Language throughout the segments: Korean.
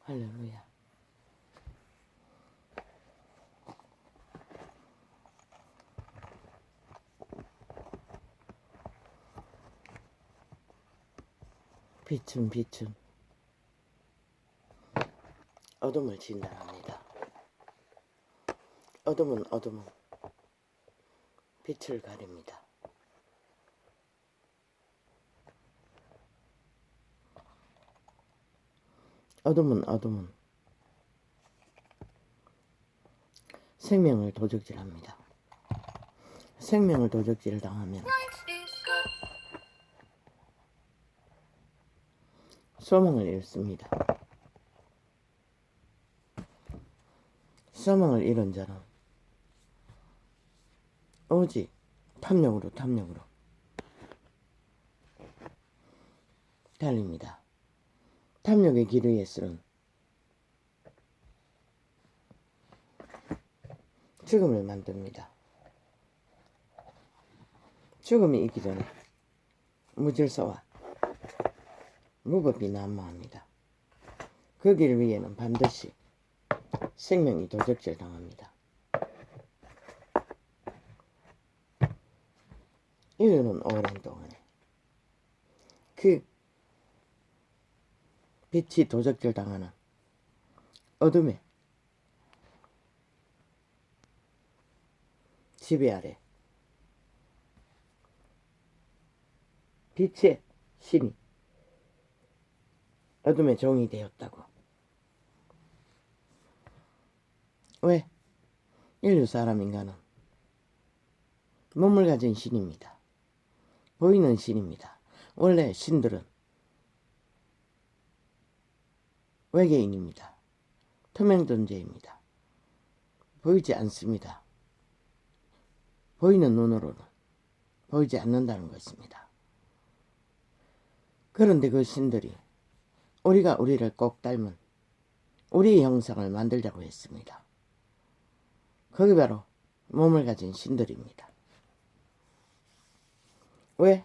할렐루야. 빛은 어둠을 진단합니다. 어둠은 빛을 가립니다. 어둠은 생명을 도적질합니다. 생명을 도적질 당하면 소망을 잃습니다. 소망을 잃은 자는 오직 탐욕으로 달립니다. 탐욕의 길 위에서는 죽음을 만듭니다. 죽음이 있기 전에 무질서와 무법이 난무합니다. 그 길 위에는 반드시 생명이 도적질 당합니다. 인류는 오랜 동안에 그 빛이 도적질 당하는 어둠의 지배 아래 빛의 신이 어둠의 종이 되었다고. 왜? 인류 사람 인간은 몸을 가진 신입니다. 보이는 신입니다. 원래 신들은 외계인입니다. 투명 존재입니다. 보이지 않습니다. 보이는 눈으로는 보이지 않는다는 것입니다. 그런데 그 신들이 우리가 우리를 꼭 닮은 우리의 형상을 만들자고 했습니다. 그게 바로 몸을 가진 신들입니다. 왜?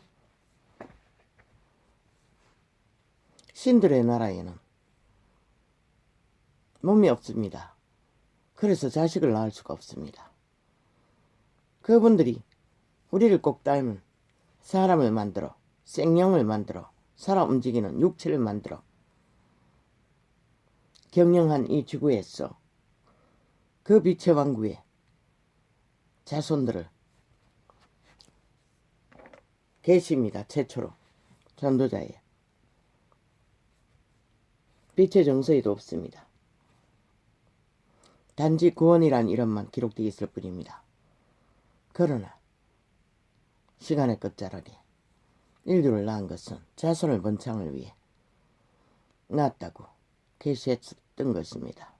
신들의 나라에는 몸이 없습니다. 그래서 자식을 낳을 수가 없습니다. 그분들이 우리를 꼭 닮은 사람을 만들어, 생명을 만들어, 살아 움직이는 육체를 만들어 경영한 이 지구에서 그 빛의 왕국의 자손들을 계십니다. 최초로 전도자예요. 빛의 정서에도 없습니다. 단지 구원이란 이름만 기록되어 있을 뿐입니다. 그러나 시간의 끝자락에 인류를 낳은 것은 자손을 번창을 위해 낳았다고 계시했던 것입니다.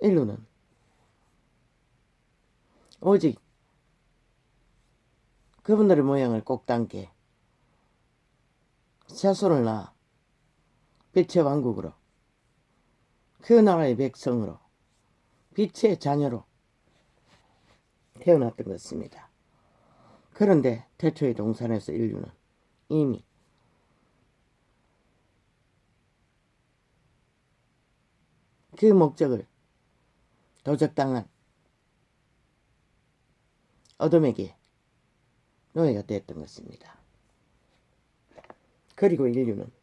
인류는 오직 그분들의 모양을 꼭 닮게 자손을 낳아 빛의 왕국으로, 그 나라의 백성으로, 빛의 자녀로 태어났던 것입니다. 그런데 태초의 동산에서 인류는 이미 그 목적을 도적당한 어둠에게 노예가 되었던 것입니다. 그리고 인류는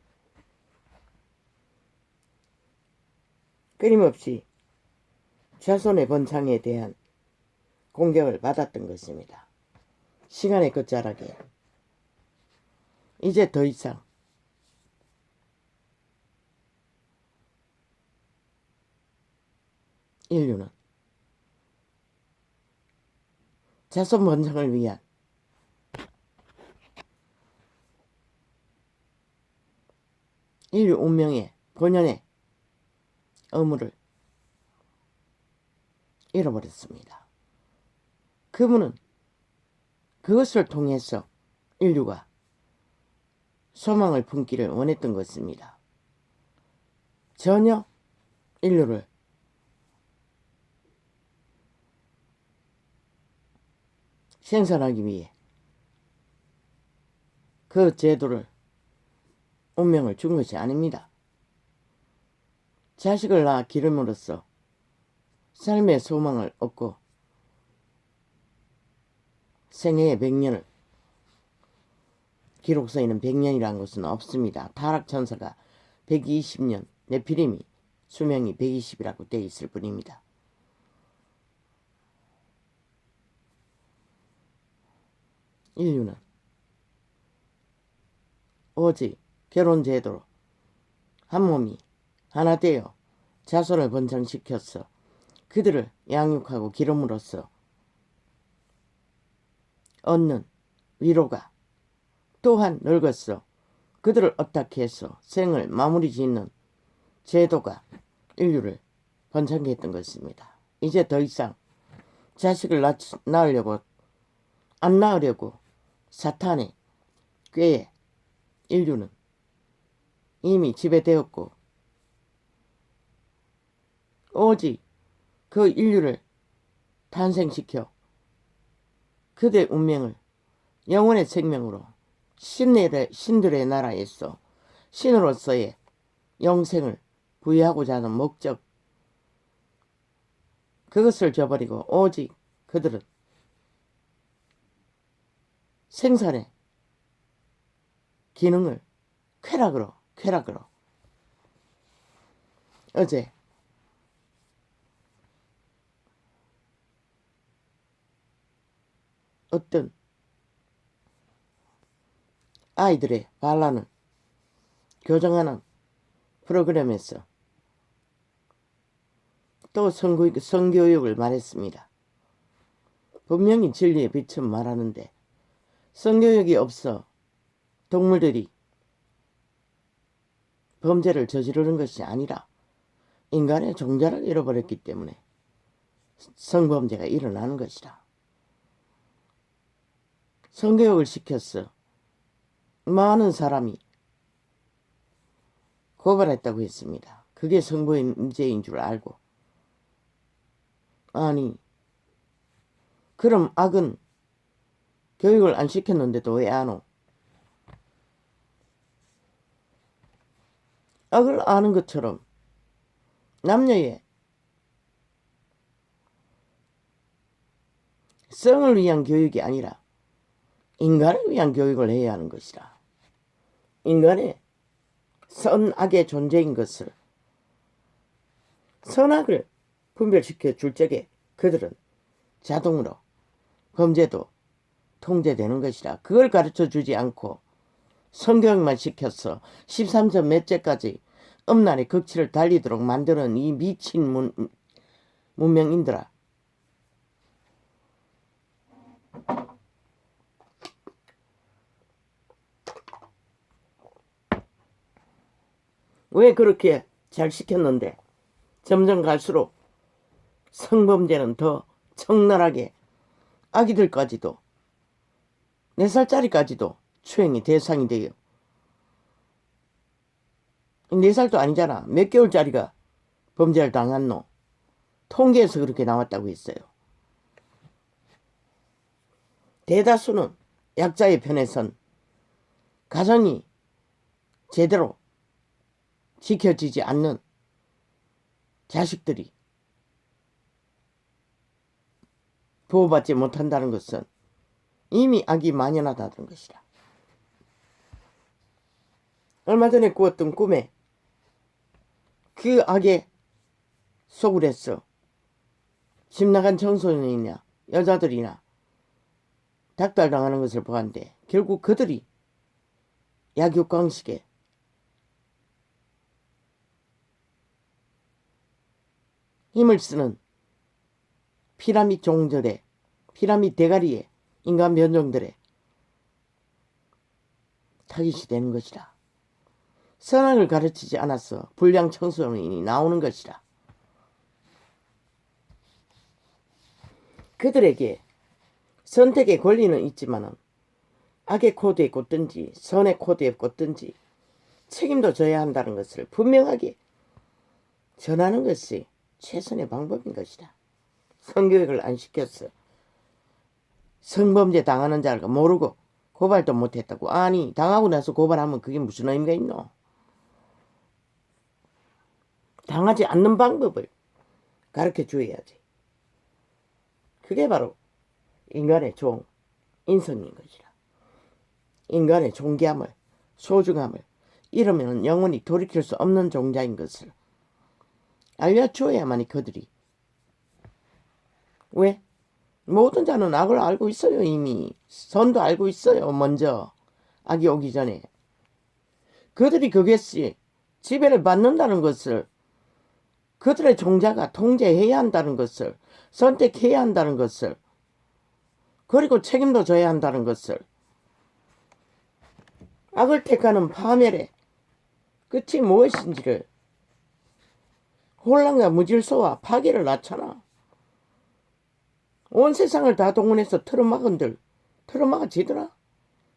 끊임없이 자손의 번창에 대한 공격을 받았던 것입니다. 시간의 끝자락에 이제 더 이상 인류는 자손 번창을 위한 인류 운명의 본연의 의무를 잃어버렸습니다. 그분은 그것을 통해서 인류가 소망을 품기를 원했던 것입니다. 전혀 인류를 생산하기 위해 그 제도를 운명을 준 것이 아닙니다. 자식을 낳아 기름으로써 삶의 소망을 얻고 생애의 100년을, 기록서에는 100년이라는 것은 없습니다. 타락천사가 120년, 네피림이 수명이 120이라고 되어 있을 뿐입니다. 인류는 오직 결혼제도로 한 몸이 하나 되어 자손을 번창시켜서 그들을 양육하고 기름으로써 얻는 위로가 또한 늙었어 그들을 어떻게 해서 생을 마무리 짓는 제도가 인류를 번창케 했던 것입니다. 이제 더 이상 자식을 낳으려고 안 낳으려고 사탄의 꾀에 인류는 이미 지배되었고 오직 그 인류를 탄생시켜 그들의 운명을 영원의 생명으로 신들의 나라에서 신으로서의 영생을 부여하고자 하는 목적, 그것을 저버리고 오직 그들은 생산의 기능을 쾌락으로 어제 어떤 아이들의 반란을 교정하는 프로그램에서 또 성교육을 말했습니다. 분명히 진리의 빛은 말하는데 성교육이 없어 동물들이 범죄를 저지르는 것이 아니라 인간의 종자를 잃어버렸기 때문에 성범죄가 일어나는 것이라. 성교육을 시켰어 많은 사람이 고발했다고 했습니다. 그게 성범죄인 줄 알고. 아니 그럼 악은 교육을 안 시켰는데도 왜 안 오? 악을 아는 것처럼 남녀의 성을 위한 교육이 아니라 인간을 위한 교육을 해야 하는 것이라. 인간의 선악의 존재인 것을, 선악을 분별시켜 줄 적에 그들은 자동으로 범죄도 통제되는 것이라. 그걸 가르쳐 주지 않고 성교육만 시켜서 13점 몇째까지 음란의 극치를 달리도록 만드는 이 미친 문명인들아, 왜 그렇게 잘 시켰는데 점점 갈수록 성범죄는 더 적나라하게 아기들까지도 4살짜리까지도 추행의 대상이 돼요. 4살도 아니잖아. 몇 개월짜리가 범죄를 당했노. 통계에서 그렇게 나왔다고 했어요. 대다수는 약자의 편에 선 가정이 제대로 지켜지지 않는 자식들이 보호받지 못한다는 것은 이미 악이 만연하다는 것이라. 얼마 전에 꾸었던 꿈에 그 악에 속을 했어. 집 나간 청소년이나 여자들이나 닥달당하는 것을 보았는데 결국 그들이 약육강식에 힘을 쓰는 피라밋 종들의, 피라밋 대가리의 인간 변종들의 타깃이 되는 것이라. 선악을 가르치지 않아서 불량 청소년이 나오는 것이라. 그들에게 선택의 권리는 있지만은 악의 코드에 꽂든지 선의 코드에 꽂든지 책임도 져야 한다는 것을 분명하게 전하는 것이 최선의 방법인 것이다. 성교육을 안 시켰어. 성범죄 당하는 자를 모르고 고발도 못했다고. 아니 당하고 나서 고발하면 그게 무슨 의미가 있노? 당하지 않는 방법을 가르쳐 줘야지. 그게 바로 인간의 인성인 것이라. 인간의 존귀함을, 소중함을 이러면 영원히 돌이킬 수 없는 종자인 것을 알려줘야만이 그들이. 왜? 모든 자는 악을 알고 있어요. 이미 선도 알고 있어요. 먼저 악이 오기 전에. 그들이 그것이 지배를 받는다는 것을, 그들의 종자가 통제해야 한다는 것을, 선택해야 한다는 것을, 그리고 책임도 져야 한다는 것을, 악을 택하는 파멸의 끝이 무엇인지를, 혼란과 무질서와 파괴를 낳잖아. 온 세상을 다 동원해서 틀어막아지더라.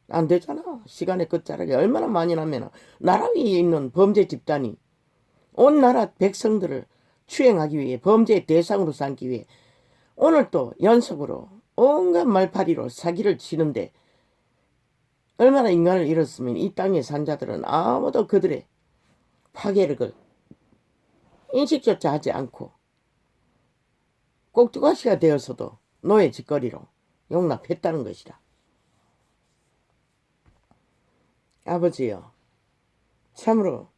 안 되잖아. 시간의 끝자락이 얼마나 많이 나면 나라 위에 있는 범죄 집단이 온 나라 백성들을 추행하기 위해, 범죄의 대상으로 삼기 위해 오늘 또 연속으로 온갖 말파리로 사기를 치는데, 얼마나 인간을 잃었으면 이 땅에 산 자들은 아무도 그들의 파괴력을 인식조차 하지 않고 꼭두가시가 되어서도 노예 짓거리로 용납했다는 것이다. 아버지여, 참으로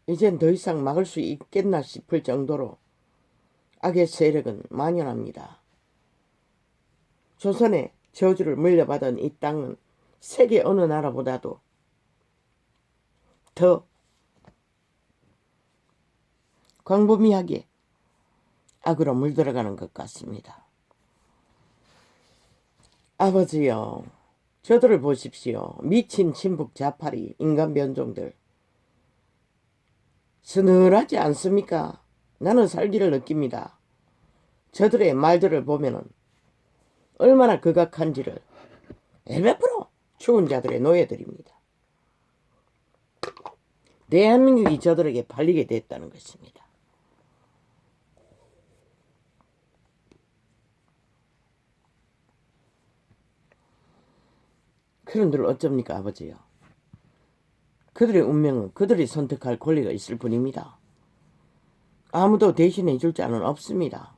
이젠 더 이상 막을 수 있겠나 싶을 정도로 악의 세력은 만연합니다. 조선의 저주를 물려받은 이 땅은 세계 어느 나라보다도 더 광범위하게 악으로 물들어가는 것 같습니다. 아버지여, 저들을 보십시오. 미친 친북 자파리 인간 변종들. 서늘하지 않습니까? 나는 살기를 느낍니다. 저들의 말들을 보면은 얼마나 극악한지를 100% 추운 자들의 노예들입니다. 대한민국이 저들에게 팔리게 됐다는 것입니다. 그런들 어쩝니까 아버지요? 그들의 운명은 그들이 선택할 권리가 있을 뿐입니다. 아무도 대신해 줄 자는 없습니다.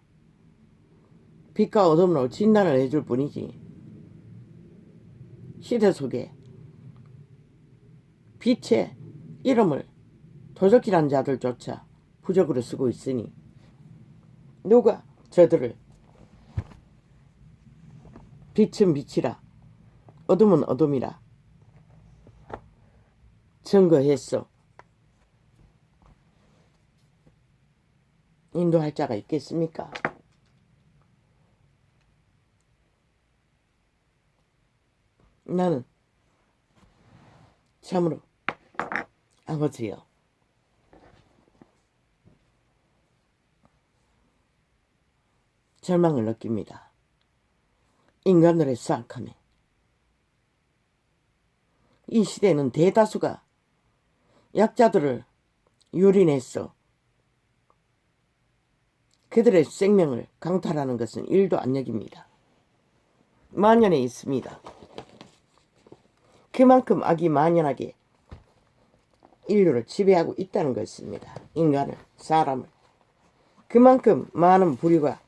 빛과 어둠으로 진단을 해줄 뿐이지. 시대 속에 빛의 이름을 도적질한 자들조차 부적으로 쓰고 있으니 누가 저들을 빛은 빛이라 어둠은 어둠이라 증거해서 인도할 자가 있겠습니까? 나는 참으로 아버지여, 절망을 느낍니다. 인간들의 사악함에. 이 시대는 대다수가 약자들을 유린해서 그들의 생명을 강탈하는 것은 일도 안 여깁니다. 만연해 있습니다. 그만큼 악이 만연하게 인류를 지배하고 있다는 것입니다. 인간을, 사람을. 그만큼 많은 부류가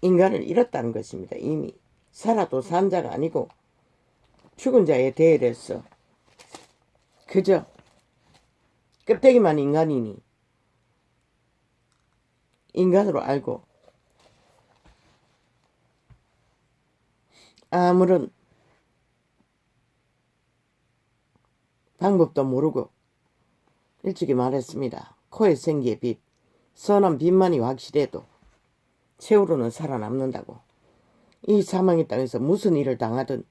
인간을 잃었다는 것입니다. 이미 살아도 산 자가 아니고 죽은 자에 대해서 그저 껍데기만 인간이니 인간으로 알고 아무런 방법도 모르고 일찍이 말했습니다. 코에 생기의 빛, 선한 빛만이 확실해도 최후로는 살아남는다고. 이 사망의 땅에서 무슨 일을 당하든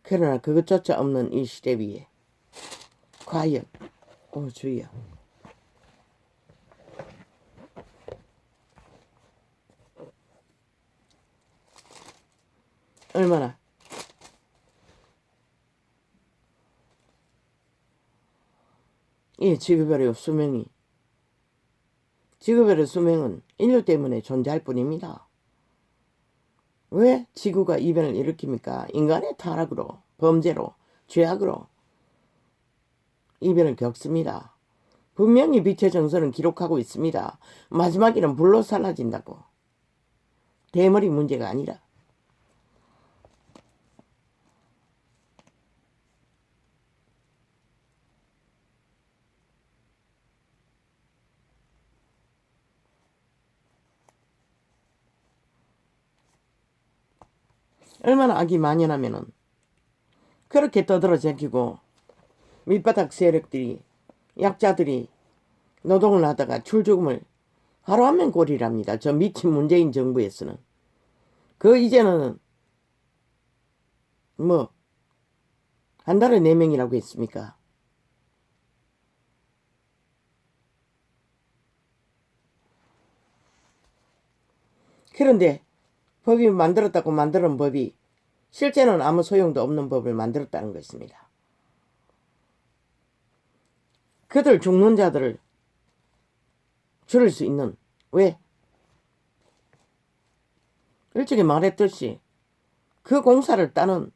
그러나 그것조차 없는 이 시대 위에 과연 오 주여 얼마나 이 지구별의 수명은 인류 때문에 존재할 뿐입니다. 왜 지구가 이변을 일으킵니까? 인간의 타락으로, 범죄로, 죄악으로 이변을 겪습니다. 분명히 빛의 정서는 기록하고 있습니다. 마지막에는 불로 사라진다고. 대머리 문제가 아니라. 얼마나 악이 만연하면은 그렇게 떠들어 제끼고 밑바닥 세력들이 약자들이 노동을 하다가 줄죽음을 하루 하면 꼴이랍니다. 저 미친 문재인 정부에서는. 그 이제는 뭐 한 달에 4명이라고 했습니까? 그런데 법이 만들었다고 만드는 법이 실제는 아무 소용도 없는 법을 만들었다는 것입니다. 그들 죽는 자들을 줄일 수 있는, 왜? 일찍이 말했듯이 그 공사를 따는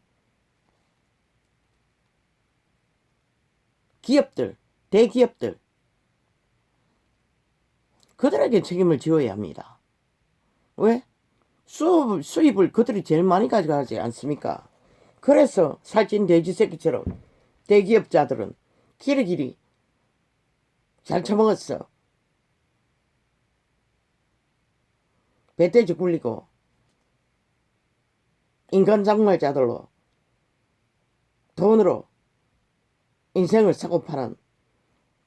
기업들, 대기업들, 그들에게 책임을 지어야 합니다. 왜? 수입을 그들이 제일 많이 가져가지 않습니까? 그래서 살찐 돼지 새끼처럼 대기업자들은 길이길이 잘 처먹었어. 배돼지 굴리고 인간 장말자들로 돈으로 인생을 사고 파는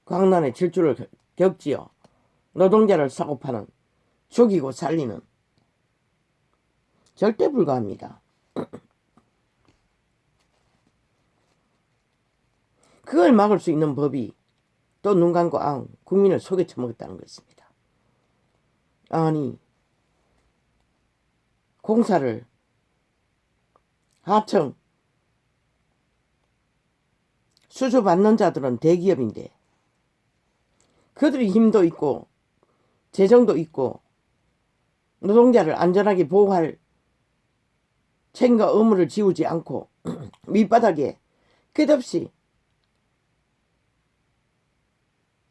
광란의 질주를 겪지요. 노동자를 사고 파는, 죽이고 살리는, 절대 불가합니다. 그걸 막을 수 있는 법이 또 눈 감고 국민을 속에 처먹었다는 것입니다. 아니, 공사를 하청 수주 받는 자들은 대기업인데 그들이 힘도 있고 재정도 있고 노동자를 안전하게 보호할 책임과 의무를 지우지 않고 밑바닥에 끝없이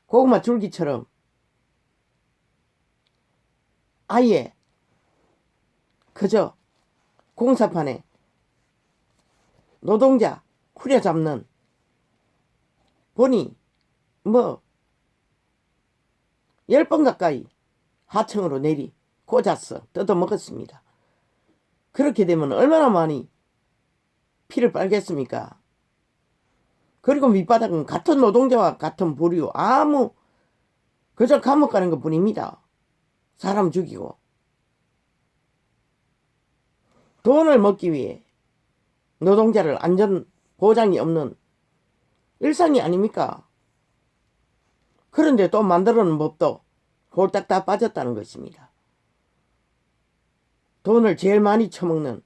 고구마 줄기처럼 아예 그저 공사판에 노동자 후려잡는, 보니 뭐 10번 가까이 하청으로 내리 꽂았어. 뜯어먹었습니다. 그렇게 되면 얼마나 많이 피를 빨겠습니까? 그리고 밑바닥은 같은 노동자와 같은 부류, 그저 감옥 가는 것 뿐입니다. 사람 죽이고 돈을 먹기 위해 노동자를 안전 보장이 없는 일상이 아닙니까? 그런데 또 만들어놓은 법도 홀딱 다 빠졌다는 것입니다. 돈을 제일 많이 처먹는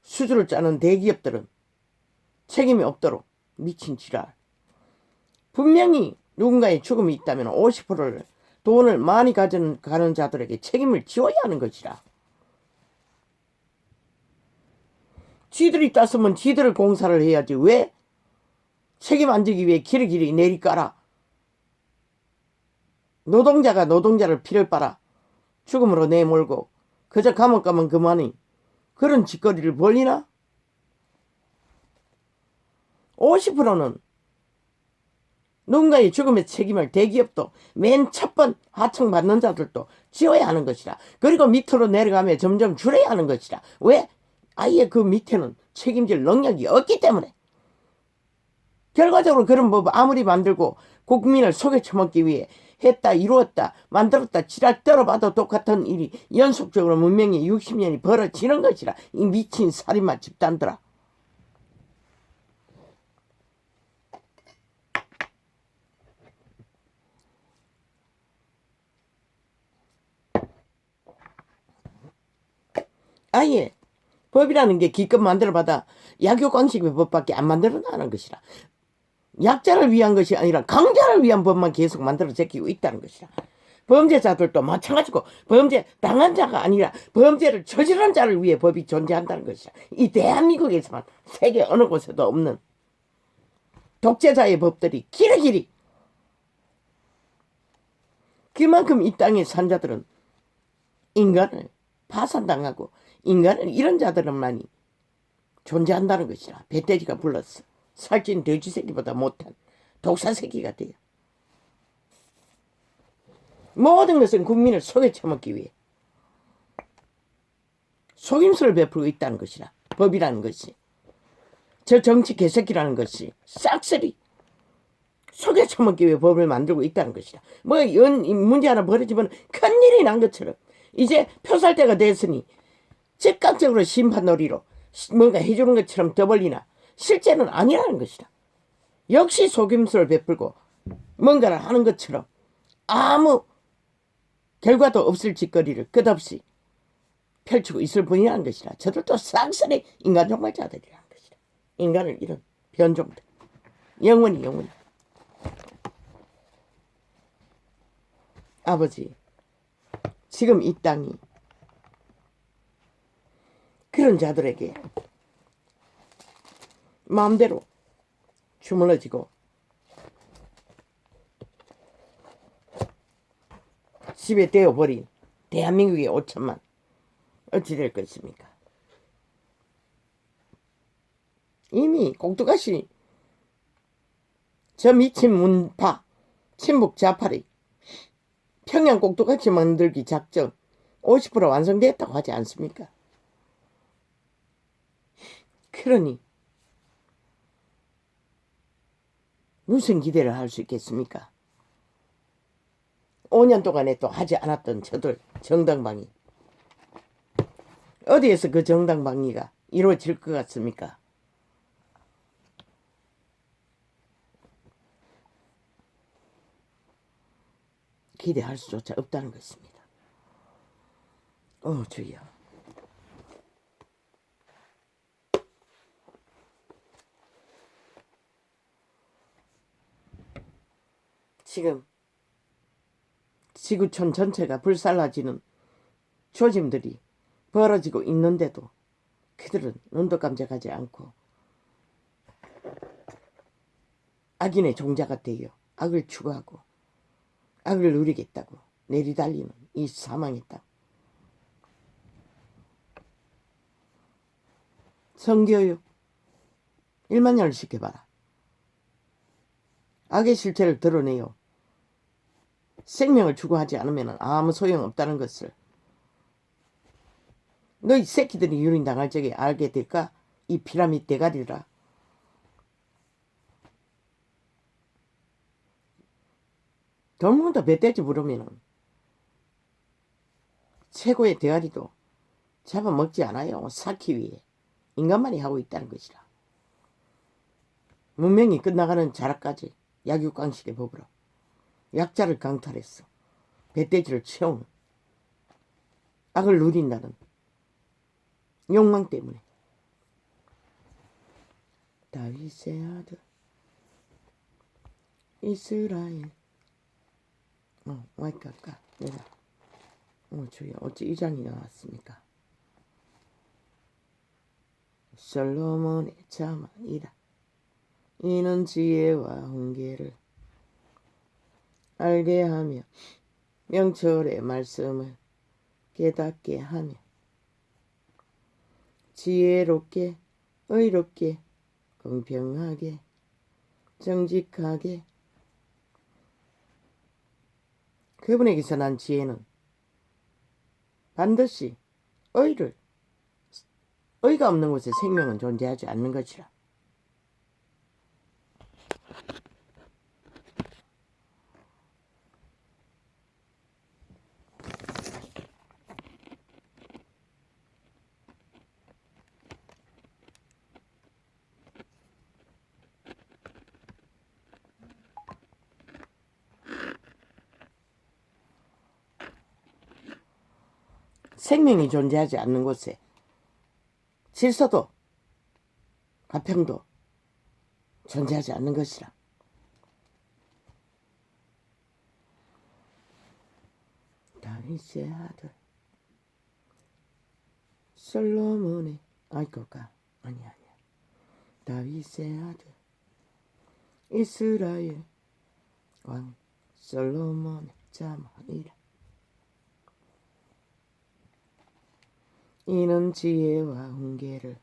수주를 짜는 대기업들은 책임이 없도록 미친 지랄. 분명히 누군가의 죽음이 있다면 50%를 돈을 많이 가져가는 자들에게 책임을 지어야 하는 것이라. 지들이 땄으면 지들을 공사를 해야지. 왜 책임 안 지기 위해 길이길이 내리까라. 노동자가 노동자를 피를 빨아 죽음으로 내몰고 그저 감옥 가면 그만이 그런 짓거리를 벌리나? 50%는 누군가의 죽음의 책임을 대기업도 맨 첫 번 하청받는 자들도 지어야 하는 것이라. 그리고 밑으로 내려가며 점점 줄여야 하는 것이라. 왜? 아예 그 밑에는 책임질 능력이 없기 때문에. 결과적으로 그런 법 아무리 만들고 국민을 속에 처먹기 위해 했다, 이루었다, 만들었다, 지랄 떨어봐도 똑같은 일이 연속적으로 문명이 60년이 벌어지는 것이라. 이 미친 살인마 집단들아. 아예 법이라는 게 기껏 만들어봐다 약효강식의 법밖에 안 만들어나는 것이라. 약자를 위한 것이 아니라 강자를 위한 법만 계속 만들어 제끼고 있다는 것이라. 범죄자들도 마찬가지고 범죄 당한 자가 아니라 범죄를 저지른 자를 위해 법이 존재한다는 것이야. 이 대한민국에서만 세계 어느 곳에도 없는 독재자의 법들이 길이길이 그만큼 이 땅에 산 자들은 인간을 파산당하고 인간을 이런 자들만이 존재한다는 것이라. 배돼지가 불렀어. 살찐 돼지 새끼보다 못한 독사 새끼가 돼요. 모든 것은 국민을 속여 처먹기 위해 속임수를 베풀고 있다는 것이라. 법이라는 것이. 저 정치 개새끼라는 것이 싹쓸이 속여 처먹기 위해 법을 만들고 있다는 것이라. 뭐 문제 하나 벌어지면 큰일이 난 것처럼 이제 표살 때가 됐으니 즉각적으로 심판놀이로 뭔가 해주는 것처럼 떠벌리나 실제는 아니라는 것이라. 역시 속임수를 베풀고 뭔가를 하는 것처럼 아무 결과도 없을 짓거리를 끝없이 펼치고 있을 뿐이라는 것이라. 저들도 쌍쓸이 인간 종말자들이라는 것이라. 인간을 이런 변종들 영원히 아버지, 지금 이 땅이 그런 자들에게 마음대로 주물러지고 집에 떼어버린 대한민국의 5천만 어찌 될 것입니까? 이미 꼭두가시 저 미친 문파 친북 좌파리 평양 꼭두가시 만들기 작전 50% 완성됐다고 하지 않습니까? 그러니 무슨 기대를 할 수 있겠습니까? 5년 동안에 또 하지 않았던 저들 정당방위 어디에서 그 정당방위가 이루어질 것 같습니까? 기대할 수조차 없다는 것입니다. 주여. 지금 지구촌 전체가 불살라지는 조짐들이 벌어지고 있는데도 그들은 눈도 깜짝하지 않고 악인의 종자가 되어 악을 추구하고 악을 누리겠다고 내리달리는 이 사망의 땅. 성교육 1만 년을 시켜봐라. 악의 실체를 드러내요. 생명을 추구하지 않으면 아무 소용없다는 것을 너희 새끼들이 유린당할 적에 알게 될까? 이 피라미드 대가리라. 덜문더 배돼지 부르면은 최고의 대가리도 잡아먹지 않아요. 쌓기 위해 인간만이 하고 있다는 것이라. 문명이 끝나가는 자락까지 약육강식의 법으로 약자를 강탈했어. 배돼지를 채우는 악을 누린다는 욕망 때문에. 다윗의 아들 이스라엘 와이까까 내가 주여 어찌 이 장이 나왔습니까? 솔로몬의 자만이다. 이는 지혜와 훈계를 알게 하며 명철의 말씀을 깨닫게 하며 지혜롭게 의롭게 공평하게 정직하게. 그분에게서 난 지혜는 반드시 의가 없는 곳에 생명은 존재하지 않는 것이라. 생명이 존재하지 않는 곳에 질서도 가평도 존재하지 않는 것이라. 다윗의 아들 솔로몬의 아이고가 아니야 다윗의 아들 이스라엘 왕 솔로몬의 자문이라. 이는 지혜와 훈계를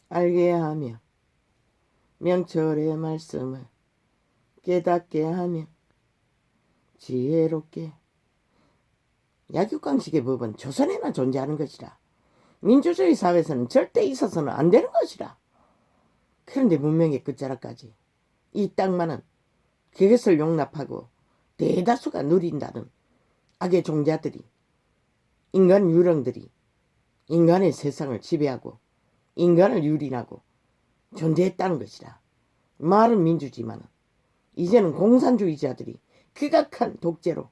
알게 하며 명철의 말씀을 깨닫게 하며 지혜롭게. 약육강식의 법은 조선에만 존재하는 것이라. 민주주의 사회에서는 절대 있어서는 안 되는 것이라. 그런데 문명의 끝자락까지 이 땅만은 그것을 용납하고 대다수가 누린다는 악의 종자들이, 인간 유령들이 인간의 세상을 지배하고 인간을 유린하고 존재했다는 것이라. 말은 민주지만 이제는 공산주의자들이 극악한 독재로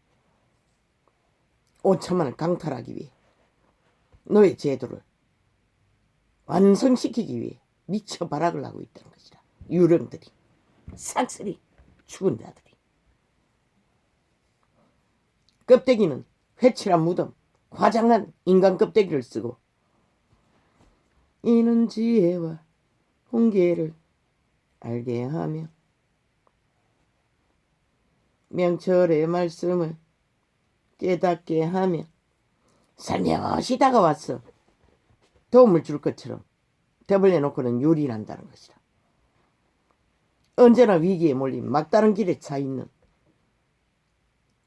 5천만을 강탈하기 위해 노예 제도를 완성시키기 위해 미쳐 발악을 하고 있다는 것이라. 유령들이, 싹쓸이 죽은 자들이. 껍데기는 회칠한 무덤, 과장한 인간 껍데기를 쓰고 이는 지혜와 훈계를 알게 하며 명철의 말씀을 깨닫게 하며 살며시 다가와서 도움을 줄 것처럼 더블내놓고는 유린한다는 것이라. 언제나 위기에 몰린 막다른 길에 차 있는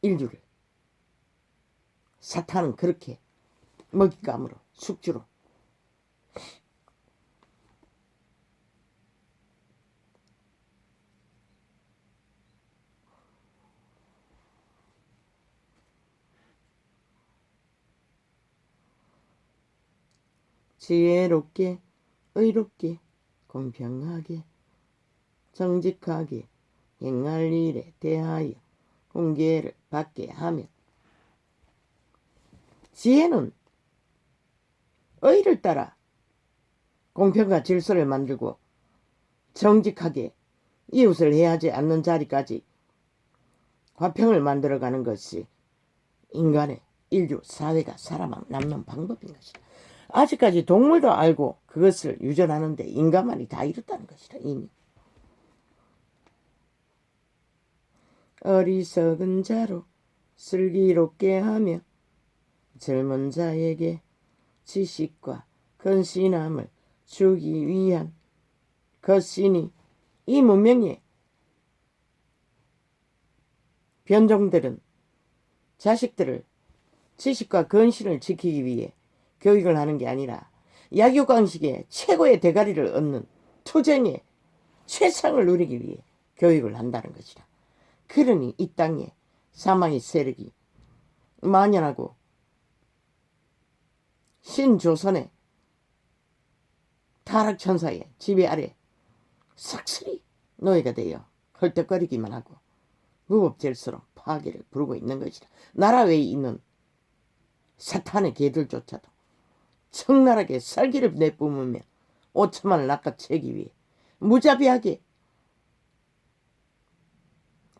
인류를 사탄은 그렇게 먹잇감으로 숙주로 지혜롭게 의롭게 공평하게 정직하게 행할 일에 대하여 훈계를 받게 하며. 지혜는 의를 따라 공평과 질서를 만들고 정직하게 이웃을 해하지 않는 자리까지 화평을 만들어가는 것이 인간의 인류 사회가 살아남는 방법인 것이다. 아직까지 동물도 알고 그것을 유전하는데 인간만이 다 이렇다는 것이다. 이미 어리석은 자로 슬기롭게 하며 젊은 자에게 지식과 근신함을 주기 위한 것이니. 이 문명의 변종들은 자식들을 지식과 근신을 지키기 위해 교육을 하는 게 아니라 약육강식의 최고의 대가리를 얻는 투쟁의 최상을 누리기 위해 교육을 한다는 것이다. 그러니 이 땅에 사망의 세력이 만연하고 신조선의 타락천사의 지배 아래 싹쓸이 노예가 되어 헐떡거리기만 하고 무법질서로 파괴를 부르고 있는 것이다. 나라 외에 있는 사탄의 개들조차도 청나라하게 살기를 내뿜으며 5천만을 낚아채기 위해 무자비하게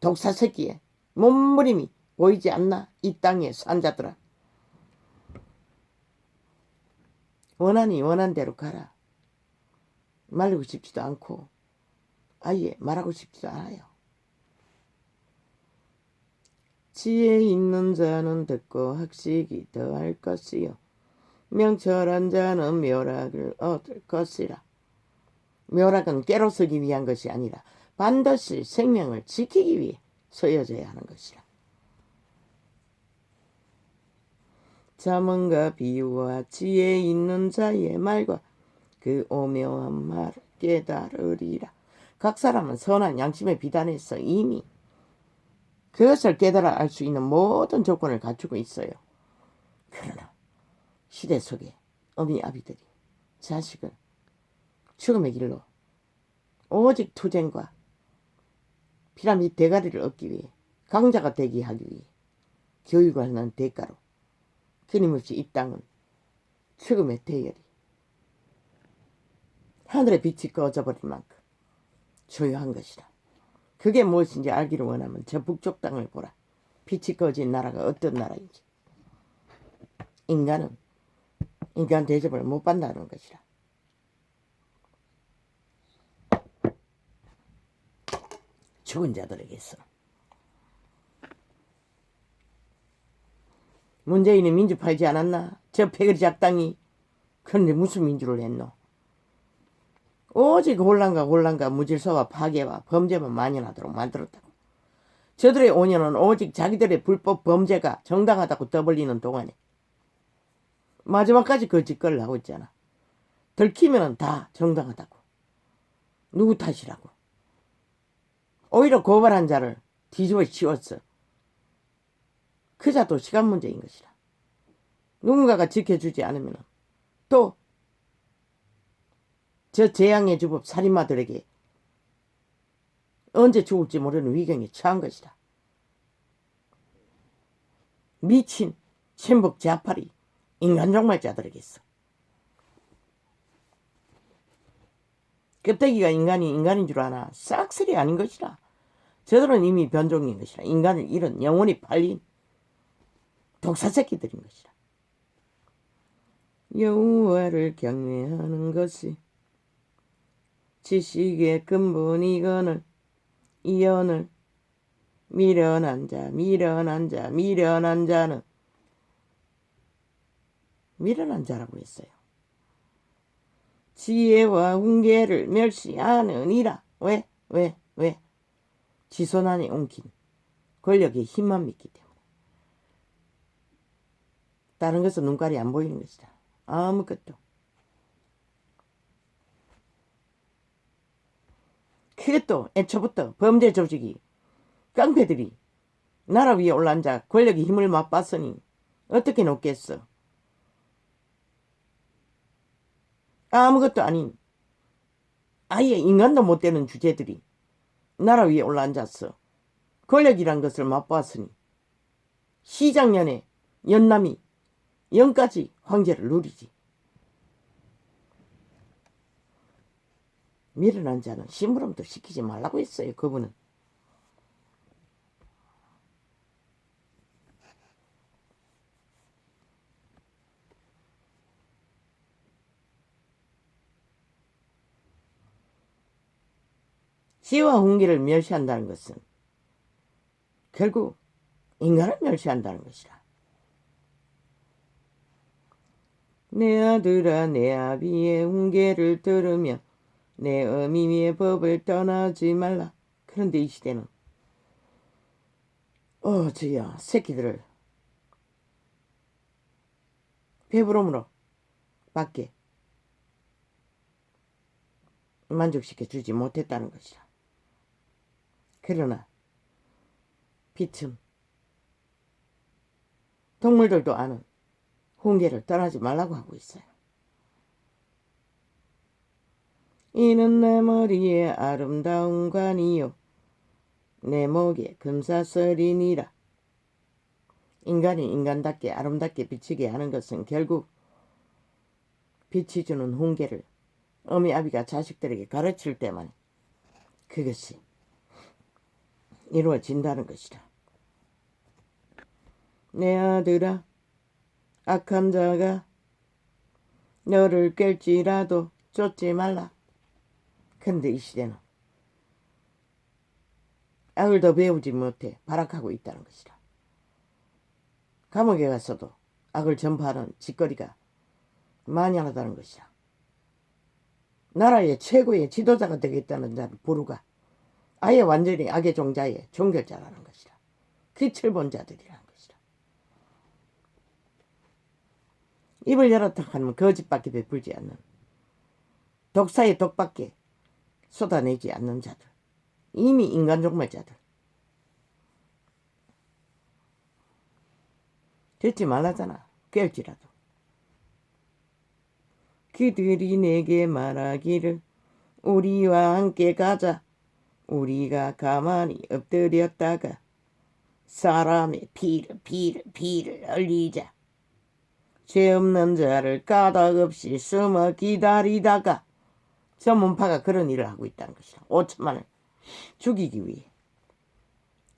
독사 새끼의 몸부림이 보이지 않나? 이 땅의 산자들아, 원하니 원한 대로 가라. 말리고 싶지도 않고 아예 말하고 싶지도 않아요. 지혜 있는 자는 듣고 학식이 더할 것이요 명철한 자는 묘락을 얻을 것이라. 묘락은 깨로쓰기 위한 것이 아니라 반드시 생명을 지키기 위해 쓰여져야 하는 것이라. 자문과 비유와 지혜 있는 자의 말과 그 오묘한 말을 깨달으리라. 각 사람은 선한 양심의 비단에서 이미 그것을 깨달아 알 수 있는 모든 조건을 갖추고 있어요. 그러나 시대 속에 어미 아비들이 자식을 죽음의 길로 오직 투쟁과 피라미드 대가리를 얻기 위해 강자가 되게 하기 위해 교육을 하는 대가로 끊임없이 이 땅은 죽음의 대열이 하늘의 빛이 꺼져버릴 만큼 조용한 것이다. 그게 무엇인지 알기를 원하면 저 북쪽 땅을 보라. 빛이 꺼진 나라가 어떤 나라인지. 인간은 인간 대접을 못 받는다는 것이라. 죽은 자들에게서. 문재인이 민주 팔지 않았나? 저 패거리 작당이. 그런데 무슨 민주를 했노? 오직 혼란과 무질서와 파괴와 범죄만 만연하도록 만들었다고. 저들의 5년은 오직 자기들의 불법 범죄가 정당하다고 떠벌리는 동안에 마지막까지 그 짓거리를 하고 있잖아. 들키면 다 정당하다고. 누구 탓이라고. 오히려 고발한 자를 뒤집어 씌웠어. 그 자도 시간 문제인 것이라. 누군가가 지켜주지 않으면 또 저 재앙의 주법 살인마들에게 언제 죽을지 모르는 위경에 처한 것이다. 미친 천북 자파리 인간 종말자들에게서. 껍데기가 인간인 줄 아나? 싹쓸이 아닌 것이라. 저들은 이미 변종인 것이라. 인간을 잃은 영혼이 팔린 독사새끼들인 것이라. 여호와를 경외하는 것이 지식의 근본이거늘 이언을 미련한 자는 미련한 자라고 했어요. 지혜와 훈계를 멸시하느니라. 왜? 지손안에 옮긴 권력의 힘만 믿기 때문에. 다른 것은 눈깔이 안 보이는 것이다. 아무것도. 그것도 애초부터 범죄 조직이 깡패들이 나라 위에 올라앉아 권력의 힘을 맛봤으니 어떻게 놓겠어. 아무것도 아닌 아예 인간도 못 되는 주제들이 나라 위에 올라앉았어. 권력이란 것을 맛봤으니 시장년에 연남이 영까지 황제를 누리지. 미련한 자는 심부름도 시키지 말라고 했어요. 그분은. 지혜와 훈계를 멸시한다는 것은 결국 인간을 멸시한다는 것이라. 내 아들아 내 아비의 훈계를 들으며 내 어미의 법을 떠나지 말라. 그런데 이 시대는 주여 새끼들을 배부름으로 밖에 만족시켜 주지 못했다는 것이라. 그러나 비틈 동물들도 아는 훈계를 떠나지 말라고 하고 있어요. 이는 내 머리에 아름다운 관이요 내 목에 금사슬이니라. 인간이 인간답게 아름답게 비치게 하는 것은 결국 빛이 주는 훈계를 어미 아비가 자식들에게 가르칠 때만 그것이 이루어진다는 것이다. 내 아들아 악한 자가 너를 깰지라도 쫓지 말라. 그런데 이 시대는 악을 더 배우지 못해 발악하고 있다는 것이다. 감옥에 가서도 악을 전파하는 짓거리가 만연하다는 것이다. 나라의 최고의 지도자가 되겠다는 자를 부르가 아예 완전히 악의 종자의 종결자라는 것이다. 빛을 본 자들이라는 것이다. 입을 열었다 하면 거짓밖에 베풀지 않는 독사의 독밖에 쏟아내지 않는 자들. 이미 인간 종말자들. 듣지 말라잖아. 깰지라도. 그들이 내게 말하기를 우리와 함께 가자. 우리가 가만히 엎드렸다가 사람의 피를 흘리자. 죄 없는 자를 까닭없이 숨어 기다리다가 전문파가 그런 일을 하고 있다는 것이다. 5천만을 죽이기 위해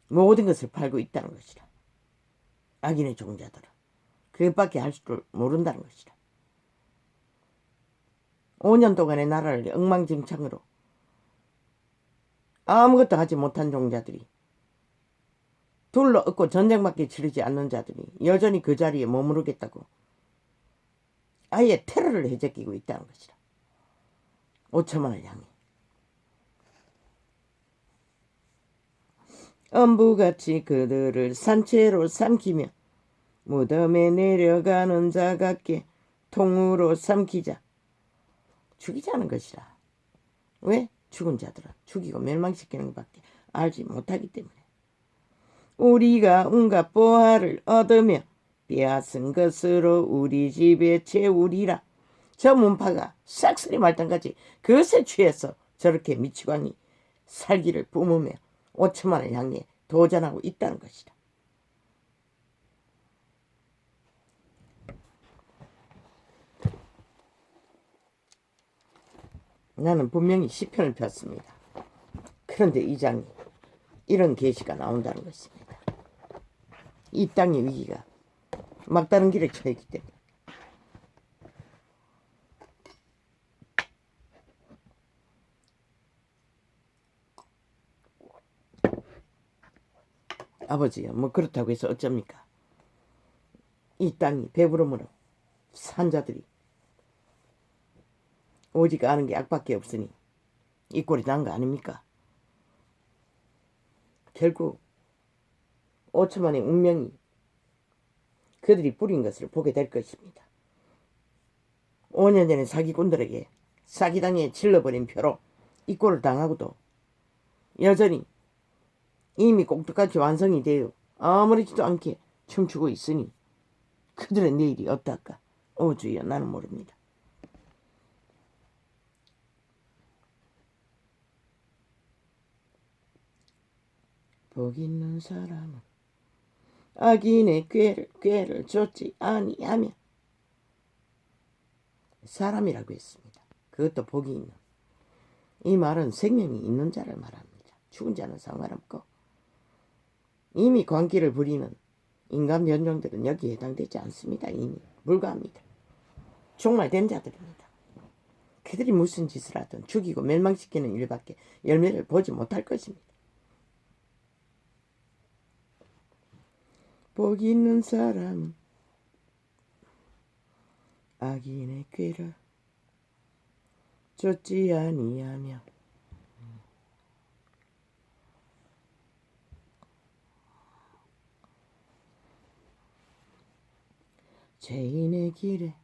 모든 것을 팔고 있다는 것이다. 악인의 종자들은. 그것밖에 할 줄 모른다는 것이다. 5년 동안의 나라를 엉망진창으로 아무것도 하지 못한 종자들이, 둘러 엎고 전쟁밖에 치르지 않는 자들이 여전히 그 자리에 머무르겠다고 아예 테러를 해제끼고 있다는 것이다. 5천만을 향해. 엄부같이 그들을 산채로 삼키며 무덤에 내려가는 자 같게 통으로 삼키자. 죽이자는 것이다. 왜? 죽은 자들은 죽이고 멸망시키는 것밖에 알지 못하기 때문에. 우리가 온갖 보화를 얻으며 빼앗은 것으로 우리 집에 채우리라. 저 문파가 싹쓸이 말단같이 그것에 취해서 저렇게 미치광이 살기를 뿜으며 5천만을 향해 도전하고 있다는 것이다. 나는 분명히 시편을 폈습니다. 그런데 이 장이 이런 계시가 나온다는 것입니다. 이 땅의 위기가 막다른 길에 처했기 때문에. 아버지요, 뭐 그렇다고 해서 어쩝니까? 이 땅이 배부름으로 산 자들이 오직 아는 게 악밖에 없으니 이 꼴이 난 거 아닙니까? 결국 5천만의 운명이 그들이 뿌린 것을 보게 될 것입니다. 5년 전에 사기꾼들에게 사기당에 질러버린 표로 이 꼴을 당하고도 여전히 이미 꼭두같이 완성이 되어 아무렇지도 않게 춤추고 있으니 그들의 내일이 어떨까? 오 주여, 나는 모릅니다. 복 있는 사람은 악인의 꾀를 쫓지 아니하며. 사람이라고 했습니다. 그것도 복이 있는. 이 말은 생명이 있는 자를 말합니다. 죽은 자는 상관없고 이미 광기를 부리는 인간 변종들은 여기에 해당되지 않습니다. 이미 불가합니다. 종말된 자들입니다. 그들이 무슨 짓을 하든 죽이고 멸망시키는 일밖에 열매를 보지 못할 것입니다. 복 있는 사람 악인의 꾀를 쫓지 아니하며 죄인의 길에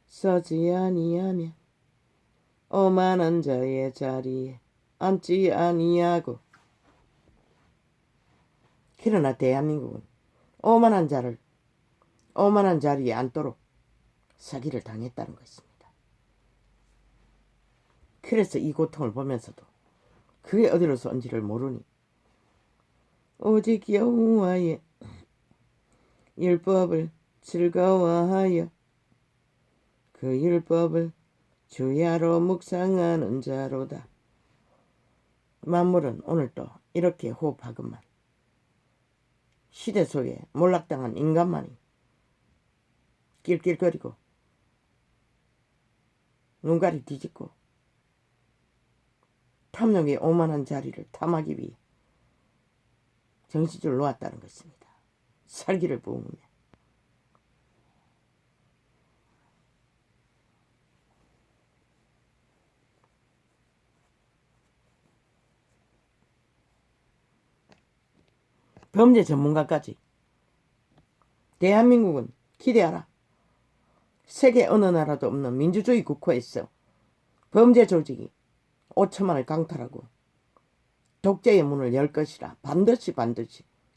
서지 아니하며 오만한 자의 자리에 앉지 아니하고. 그러나 대한민국은 오만한 자리에 앉도록 사기를 당했다는 것입니다. 그래서 이 고통을 보면서도 그게 어디로서 온지를 모르니 오직 여호와의 율법을 즐거워하여 그 율법을 주야로 묵상하는 자로다. 만물은 오늘도 이렇게 호흡하건만 시대 속에 몰락당한 인간만이 낄낄거리고 눈가리 뒤집고 탐욕의 오만한 자리를 탐하기 위해 정신줄 놓았다는 것입니다. 살기를 부으며. 범죄 전문가까지. 대한민국은 기대하라. 세계 어느 나라도 없는 민주주의 국가에서 범죄 조직이 5천만을 강탈하고 독재의 문을 열 것이라. 반드시.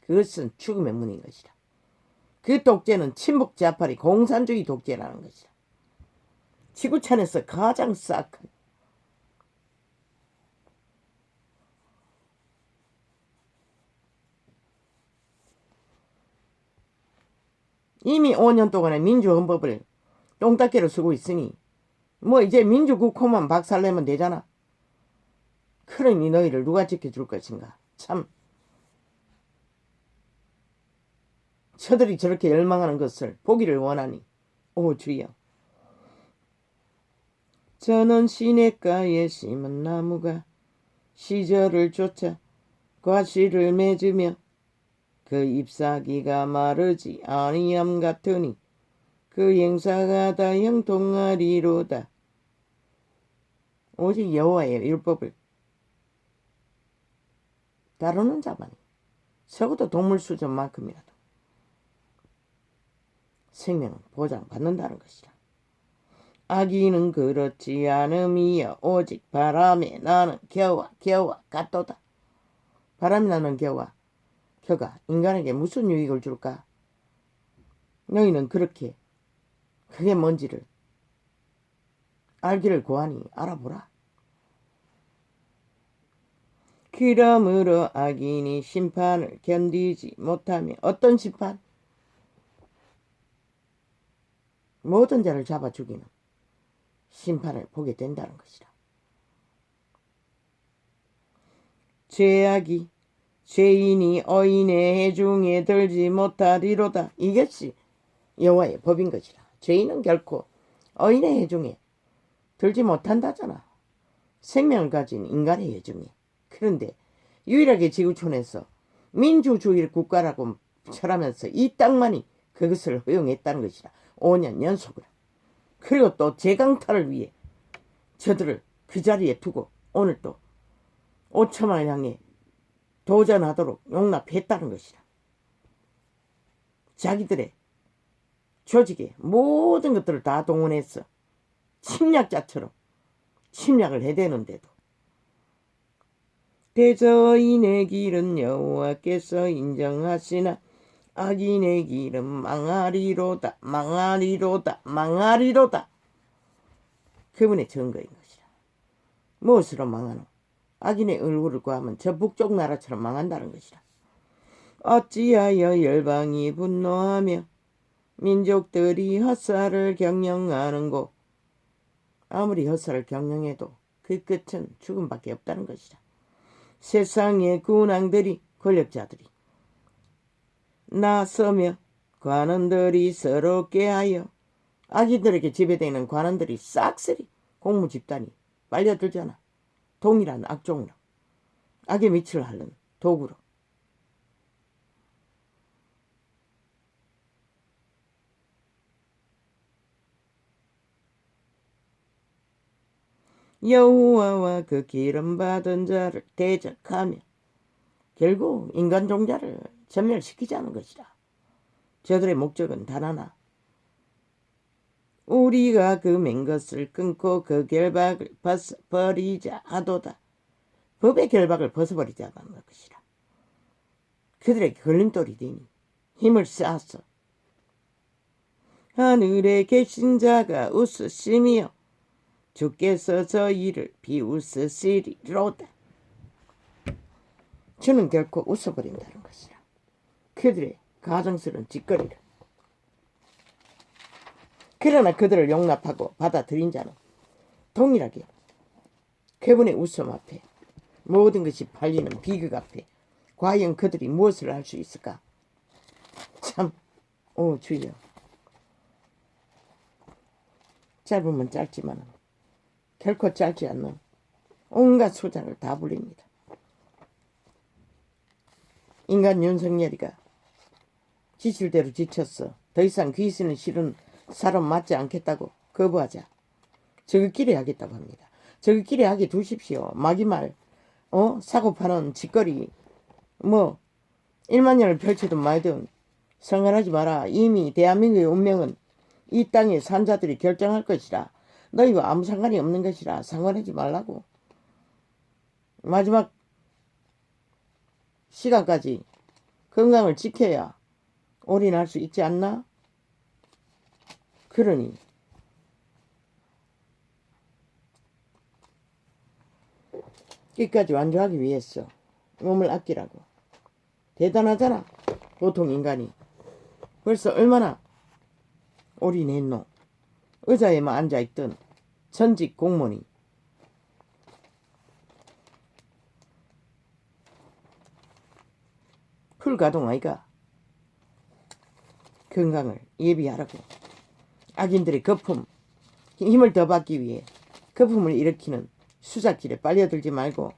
그것은 죽음의 문인 것이라. 그 독재는 친북 좌파리 공산주의 독재라는 것이라. 지구촌에서 가장 싹한 이미 5년 동안의 민주헌법을 똥닦개로 쓰고 있으니 뭐 이제 민주국호만 박살내면 되잖아. 그러니 너희를 누가 지켜줄 것인가. 참 저들이 저렇게 열망하는 것을 보기를 원하니 오 주여. 저는 시냇가에 심은 나무가 시절을 쫓아 과실을 맺으며 그 잎사귀가 마르지 아니함 같으니 그 행사가 다 형통하리로다. 오직 여호와의 율법을 다루는 자만이 적어도 동물수준만큼이라도 생명은 보장받는다는 것이라. 악인은 그렇지 않음이여 오직 바람에 나는 겨와 같도다. 바람이 나는 겨가 인간에게 무슨 유익을 줄까? 너희는 그렇게 그게 뭔지를 알기를 고하니 알아보라. 그러므로 악인이 심판을 견디지 못하며 어떤 심판? 모든 자를 잡아 죽이는 심판을 보게 된다는 것이라. 죄인이 어인의 해중에 들지 못하리로다. 이것이 여호와의 법인 것이라. 죄인은 결코 어인의 해중에 들지 못한다잖아. 생명을 가진 인간의 해중에. 그런데 유일하게 지구촌에서 민주주의 국가라고 철하면서 이 땅만이 그것을 허용했다는 것이라. 5년 연속으로. 그리고 또 재강탈을 위해 저들을 그 자리에 두고 오늘 또 5천만을 향해 도전하도록 용납했다는 것이라. 자기들의 조직에 모든 것들을 다 동원해서 침략자처럼 침략을 해대는데도 대저인의 길은 여호와께서 인정하시나 악인의 길은 망하리로다. 그분의 증거인 것이라. 무엇으로 망하노? 악인의 얼굴을 구하면 저 북쪽 나라처럼 망한다는 것이라. 어찌하여 열방이 분노하며 민족들이 헛살을 경영하는고. 아무리 헛살을 경영해도 그 끝은 죽음밖에 없다는 것이라. 세상의 군왕들이 권력자들이 나서며 관원들이 서럽게 하여 악인들에게 지배되는 관원들이 싹쓸이 공무 집단이 빨려들잖아. 동일한 악종으로 악의 밑을 하는 도구로. 여호와와 그 기름 받은 자를 대적하며 결국 인간 종자를 전멸시키자는 것이라. 저들의 목적은 단 하나. 우리가 그 맨 것을 끊고 그 결박을 벗어버리자 하도다. 법의 결박을 벗어버리자는 것이라. 그들의 걸림돌이 되니 힘을 쌓았어. 하늘에 계신 자가 웃으시며 주께서 저희를 비웃으시리로다. 주는 결코 웃어버린다는 것이라. 그들의 가정스러운 짓거리를. 그러나 그들을 용납하고 받아들인 자는 동일하게 그분의 웃음 앞에 모든 것이 팔리는 비극 앞에 과연 그들이 무엇을 할 수 있을까? 참, 오 주여. 짧으면 짧지만 결코 짧지 않는 온갖 소장을 다 불립니다. 인간 윤석열이가 지칠대로 지쳤어. 더 이상 귀신은 실은 사람 맞지 않겠다고 거부하자. 저희끼리 하겠다고 합니다. 저희끼리 하게 두십시오. 마귀말 사고 파는 짓거리 1만 년을 펼치든 말든 상관하지 마라. 이미 대한민국의 운명은 이 땅의 산자들이 결정할 것이라. 너희와 아무 상관이 없는 것이라 상관하지 말라고. 마지막 시간까지 건강을 지켜야 올인할 수 있지 않나? 그러니 끝까지 완주하기 위해서 몸을 아끼라고. 대단하잖아. 보통 인간이 벌써 얼마나 올인했노. 의자에만 앉아있던 전직 공무원이 풀가동 아이가. 건강을 예비하라고. 악인들의 거품, 힘을 더 받기 위해 거품을 일으키는 수작질에 빨려들지 말고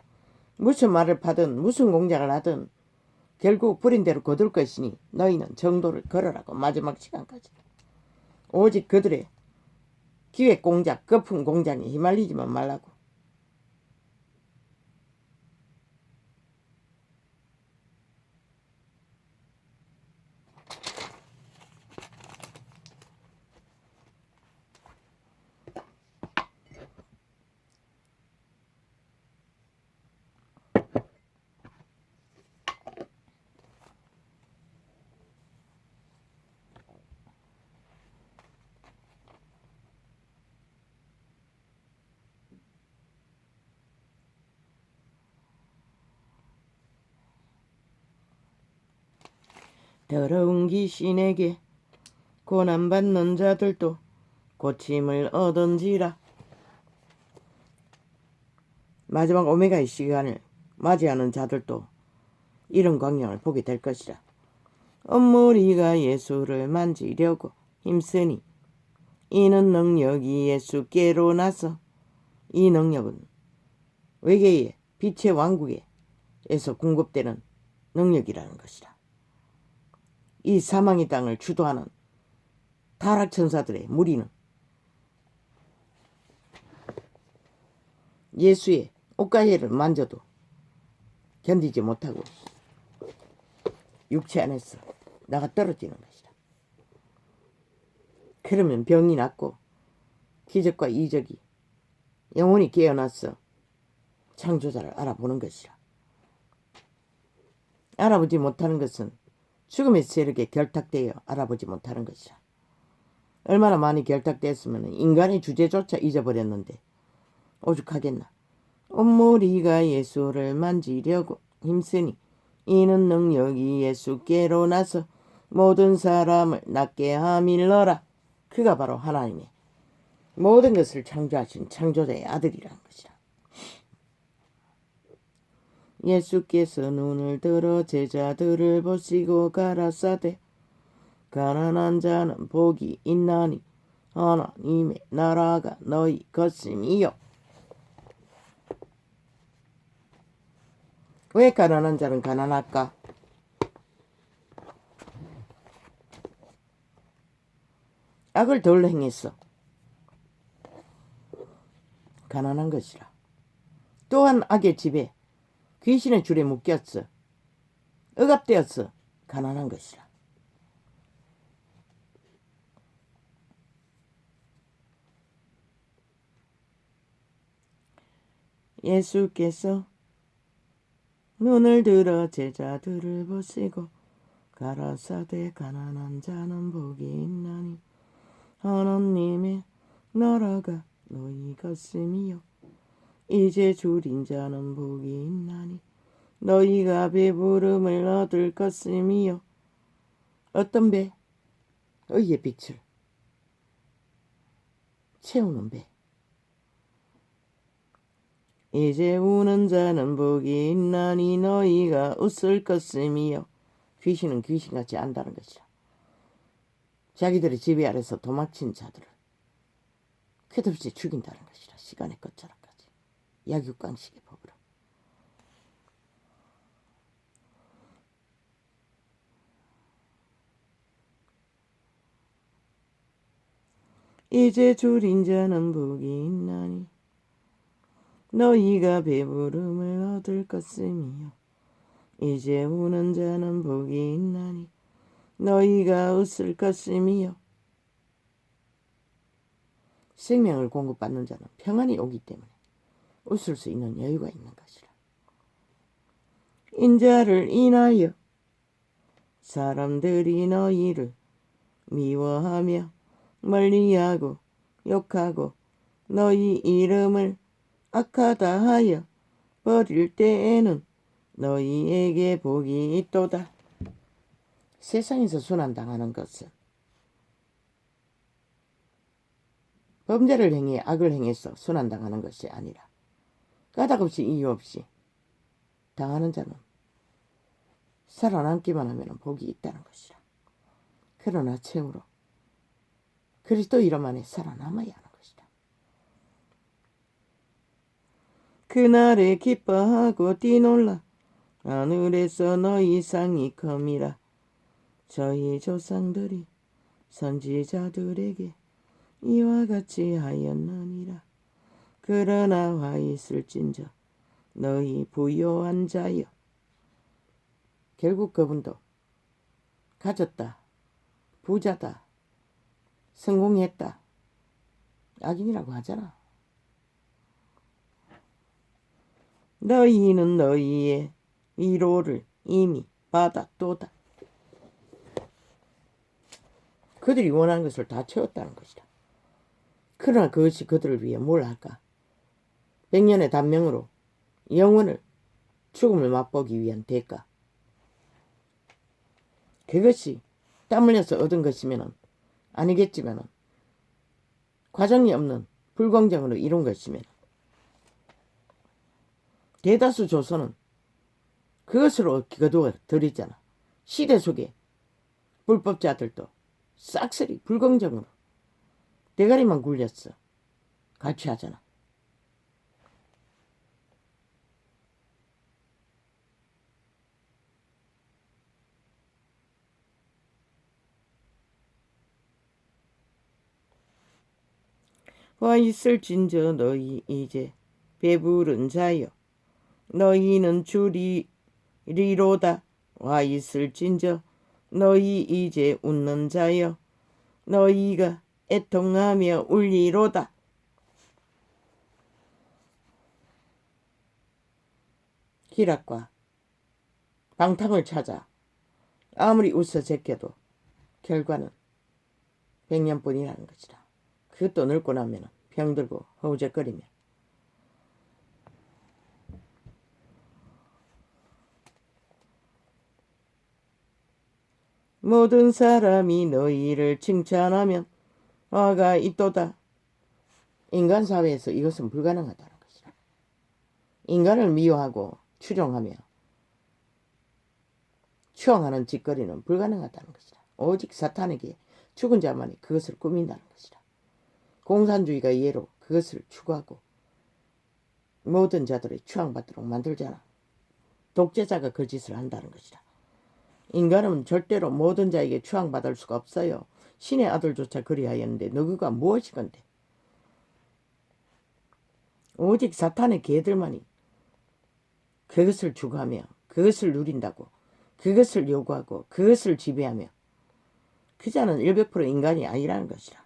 무슨 말을 파든 무슨 공작을 하든 결국 부린 대로 거둘 것이니 너희는 정도를 걸으라고. 마지막 시간까지 오직 그들의 기획 공작, 거품 공작에 휘말리지만 말라고. 더러운 귀신에게 고난받는 자들도 고침을 얻은지라. 마지막 오메가의 시간을 맞이하는 자들도 이런 광경을 보게 될 것이라. 엄무리가 예수를 만지려고 힘쓰니 이는 능력이 예수께로 나서, 이 능력은 외계의 빛의 왕국에서 공급되는 능력이라는 것이라. 이 사망의 땅을 주도하는 타락천사들의 무리는 예수의 옷가해를 만져도 견디지 못하고 육체 안에서 나가 떨어지는 것이다. 그러면 병이 낫고 기적과 이적이 영혼이 깨어나서 창조자를 알아보는 것이라. 알아보지 못하는 것은 죽음의 세력에 결탁되어 알아보지 못하는 것이라. 얼마나 많이 결탁됐으면 인간의 주제조차 잊어버렸는데 오죽하겠나. 온무리가 예수를 만지려고 힘쓰니 이는 능력이 예수께로 나서 모든 사람을 낫게 함일러라. 그가 바로 하나님의 모든 것을 창조하신 창조자의 아들이라는 것이라. 예수께서 눈을 들어 제자들을 보시고 가라사대 가난한 자는 복이 있나니 하나님의 나라가 너희 것임이요. 왜 가난한 자는 가난할까? 악을 덜 행했어. 가난한 것이라. 또한 악의 집에 귀신의 줄에 묶였어. 억압되었어. 가난한 것이라. 예수께서 눈을 들어 제자들을 보시고 가라사대 가난한 자는 복이 있나니 하나님의 나라가 너희 것임이요. 이제 줄인 자는 복이 있나니 너희가 배부름을 얻을 것임이요. 어떤 배? 의의 빛을 채우는 배. 이제 우는 자는 복이 있나니 너희가 웃을 것임이요. 귀신은 귀신같이 안다는 것이라. 자기들의 지배 아래서 도망친 자들을 끝없이 죽인다는 것이라. 시간의 끝자락까지. 약육강식의 법으로. 이제 줄인 자는 복이 있나니 너희가 배부름을 얻을 것임이요. 이제 우는 자는 복이 있나니 너희가 웃을 것임이요. 생명을 공급받는 자는 평안이 오기 때문에 웃을 수 있는 여유가 있는 것이라. 인자를 인하여 사람들이 너희를 미워하며 멀리하고 욕하고 너희 이름을 악하다 하여 버릴 때에는 너희에게 복이 있도다. 세상에서 순환당하는 것은 범죄를 행해 악을 행해서 순환당하는 것이 아니라 까닭없이 이유 없이 당하는 자는 살아남기만 하면 복이 있다는 것이라. 그러나 참으로 그리스도 이름 안에 살아남아야 하는 것이다. 그날에 기뻐하고 뛰놀라 하늘에서 너희 상이 컴이라. 저희 조상들이 선지자들에게 이와 같이 하였느니라. 그러나 화 있을진저 너희 부요한 자여. 결국 그분도 가졌다, 부자다, 성공했다, 악인이라고 하잖아. 너희는 너희의 위로를 이미 받았도다. 그들이 원하는 것을 다 채웠다는 것이다. 그러나 그것이 그들을 위해 뭘 할까? 100년의 단명으로 영원을 죽음을 맛보기 위한 대가. 그것이 땀 흘려서 얻은 것이면 아니겠지만 과정이 없는 불공정으로 이룬 것이면 대다수 조선은 그것으로 거두어 들이잖아. 시대 속에 불법자들도 싹쓸이 불공정으로 대가리만 굴렸어. 갈취하잖아. 와 있을진저 너희 이제 배부른 자여. 너희는 주리로다. 와 있을진저 너희 이제 웃는 자여. 너희가 애통하며 울리로다. 희락과 방탕을 찾아 아무리 웃어 제껴도 결과는 100년뿐이라는 것이다. 그것도 늙고 나면 병들고 허우적거리며 모든 사람이 너희를 칭찬하면 화가 있도다. 인간 사회에서 이것은 불가능하다는 것이다. 인간을 미워하고 추종하며 추앙하는 짓거리는 불가능하다는 것이다. 오직 사탄에게 죽은 자만이 그것을 꾸민다는 것이다. 공산주의가 예로 그것을 추구하고 모든 자들이 추앙받도록 만들잖아. 독재자가 그 짓을 한다는 것이다. 인간은 절대로 모든 자에게 추앙받을 수가 없어요. 신의 아들조차 그리하였는데 너그가 무엇이건데. 오직 사탄의 개들만이 그것을 추구하며 그것을 누린다고, 그것을 요구하고 그것을 지배하며 그 자는 100% 인간이 아니라는 것이다.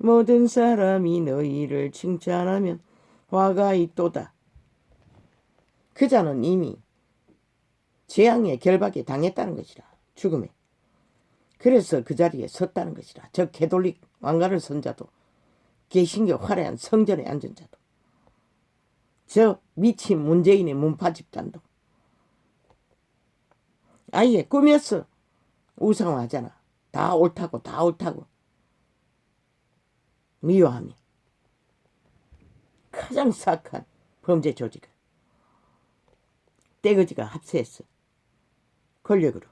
모든 사람이 너희를 칭찬하면 화가 있도다. 그 자는 이미 재앙에 결박에 당했다는 것이다. 죽음에. 그래서 그 자리에 섰다는 것이다. 저 캐톨릭 왕가를 선 자도, 개신교 화려한 성전에 앉은 자도, 저 미친 문재인의 문파 집단도 아예 꾸몄어. 우상화하잖아. 다 옳다고 다 옳다고 미워하며 가장 사악한 범죄 조직을 떼거지가 합세했어. 권력으로.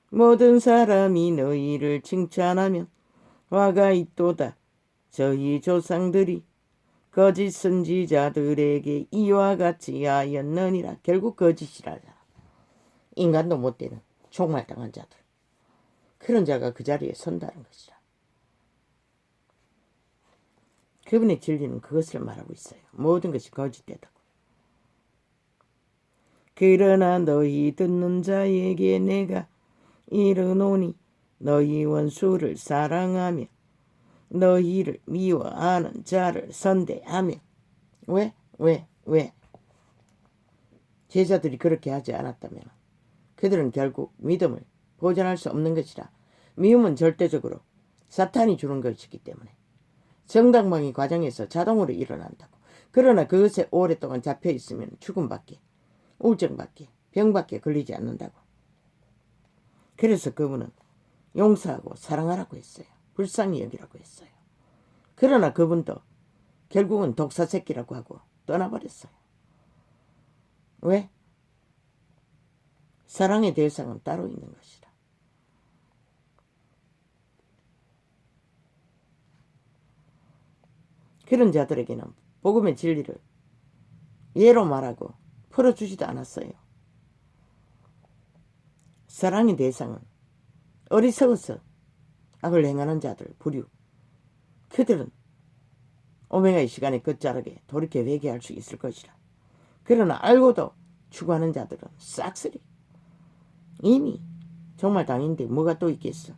모든 사람이 너희를 칭찬하면 화가 있도다. 저희 조상들이 거짓 선지자들에게 이와 같이 하였느니라. 결국 거짓이라잖아. 인간도 못 되는 종말당한 자들. 그런 자가 그 자리에 선다는 것이라. 그분의 진리는 그것을 말하고 있어요. 모든 것이 거짓되다고. 그러나 너희 듣는 자에게 내가 이르노니 너희 원수를 사랑하며 너희를 미워하는 자를 선대하며. 왜? 제자들이 그렇게 하지 않았다면 그들은 결국 믿음을 보존할 수 없는 것이라. 미움은 절대적으로 사탄이 주는 것이기 때문에 정당방위 과정에서 자동으로 일어난다고. 그러나 그것에 오랫동안 잡혀있으면 죽음밖에, 우울증밖에, 병밖에 걸리지 않는다고. 그래서 그분은 용서하고 사랑하라고 했어요. 불쌍히 여기라고 했어요. 그러나 그분도 결국은 독사새끼라고 하고 떠나버렸어요. 왜? 사랑의 대상은 따로 있는 것이라. 그런 자들에게는 복음의 진리를 예로 말하고 풀어주지도 않았어요. 사랑의 대상은 어리석어서 악을 행하는 자들 부류, 그들은 오메가의 시간의 끝자락에 돌이켜 회개할 수 있을 것이라. 그러나 알고도 추구하는 자들은 싹쓸이 이미 정말 당인데 뭐가 또 있겠어.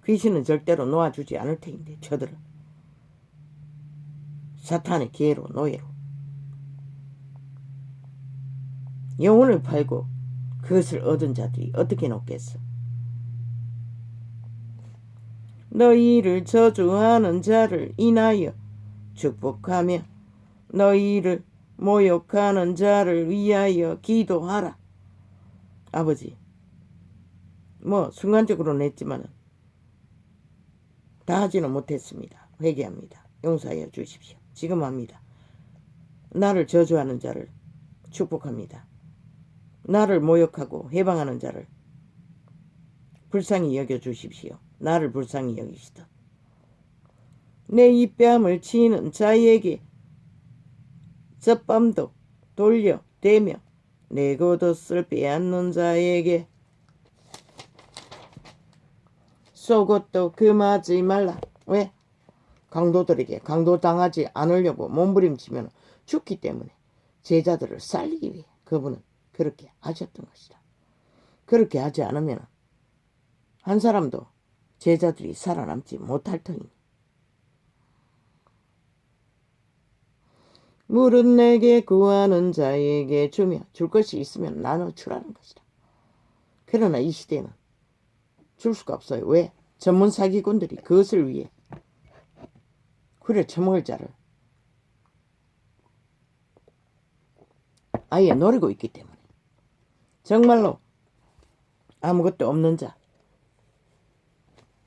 귀신은 절대로 놓아주지 않을 테인데 저들은 사탄의 기회로 노예로 영혼을 팔고 그것을 얻은 자들이 어떻게 높겠어. 너희를 저주하는 자를 인하여 축복하며 너희를 모욕하는 자를 위하여 기도하라. 아버지, 순간적으로는 했지만 다 하지는 못했습니다. 회개합니다. 용서하여 주십시오. 지금 합니다. 나를 저주하는 자를 축복합니다. 나를 모욕하고 해방하는 자를 불쌍히 여겨주십시오. 나를 불쌍히 여기시다. 내 입뺨을 치는 자에게 젖밤도 돌려대며 내 겉옷을 빼앗는 자에게 속옷도 금하지 말라. 왜? 강도들에게 강도당하지 않으려고 몸부림치면 죽기 때문에 제자들을 살리기 위해 그분은 그렇게 하셨던 것이다. 그렇게 하지 않으면 한 사람도 제자들이 살아남지 못할 터이니. 물은 내게 구하는 자에게 주며 줄 것이 있으면 나눠주라는 것이다. 그러나 이 시대는 줄 수가 없어요. 왜? 전문 사기꾼들이 그것을 위해 후려 처먹을 자를 아예 노리고 있기 때문에 정말로 아무것도 없는 자,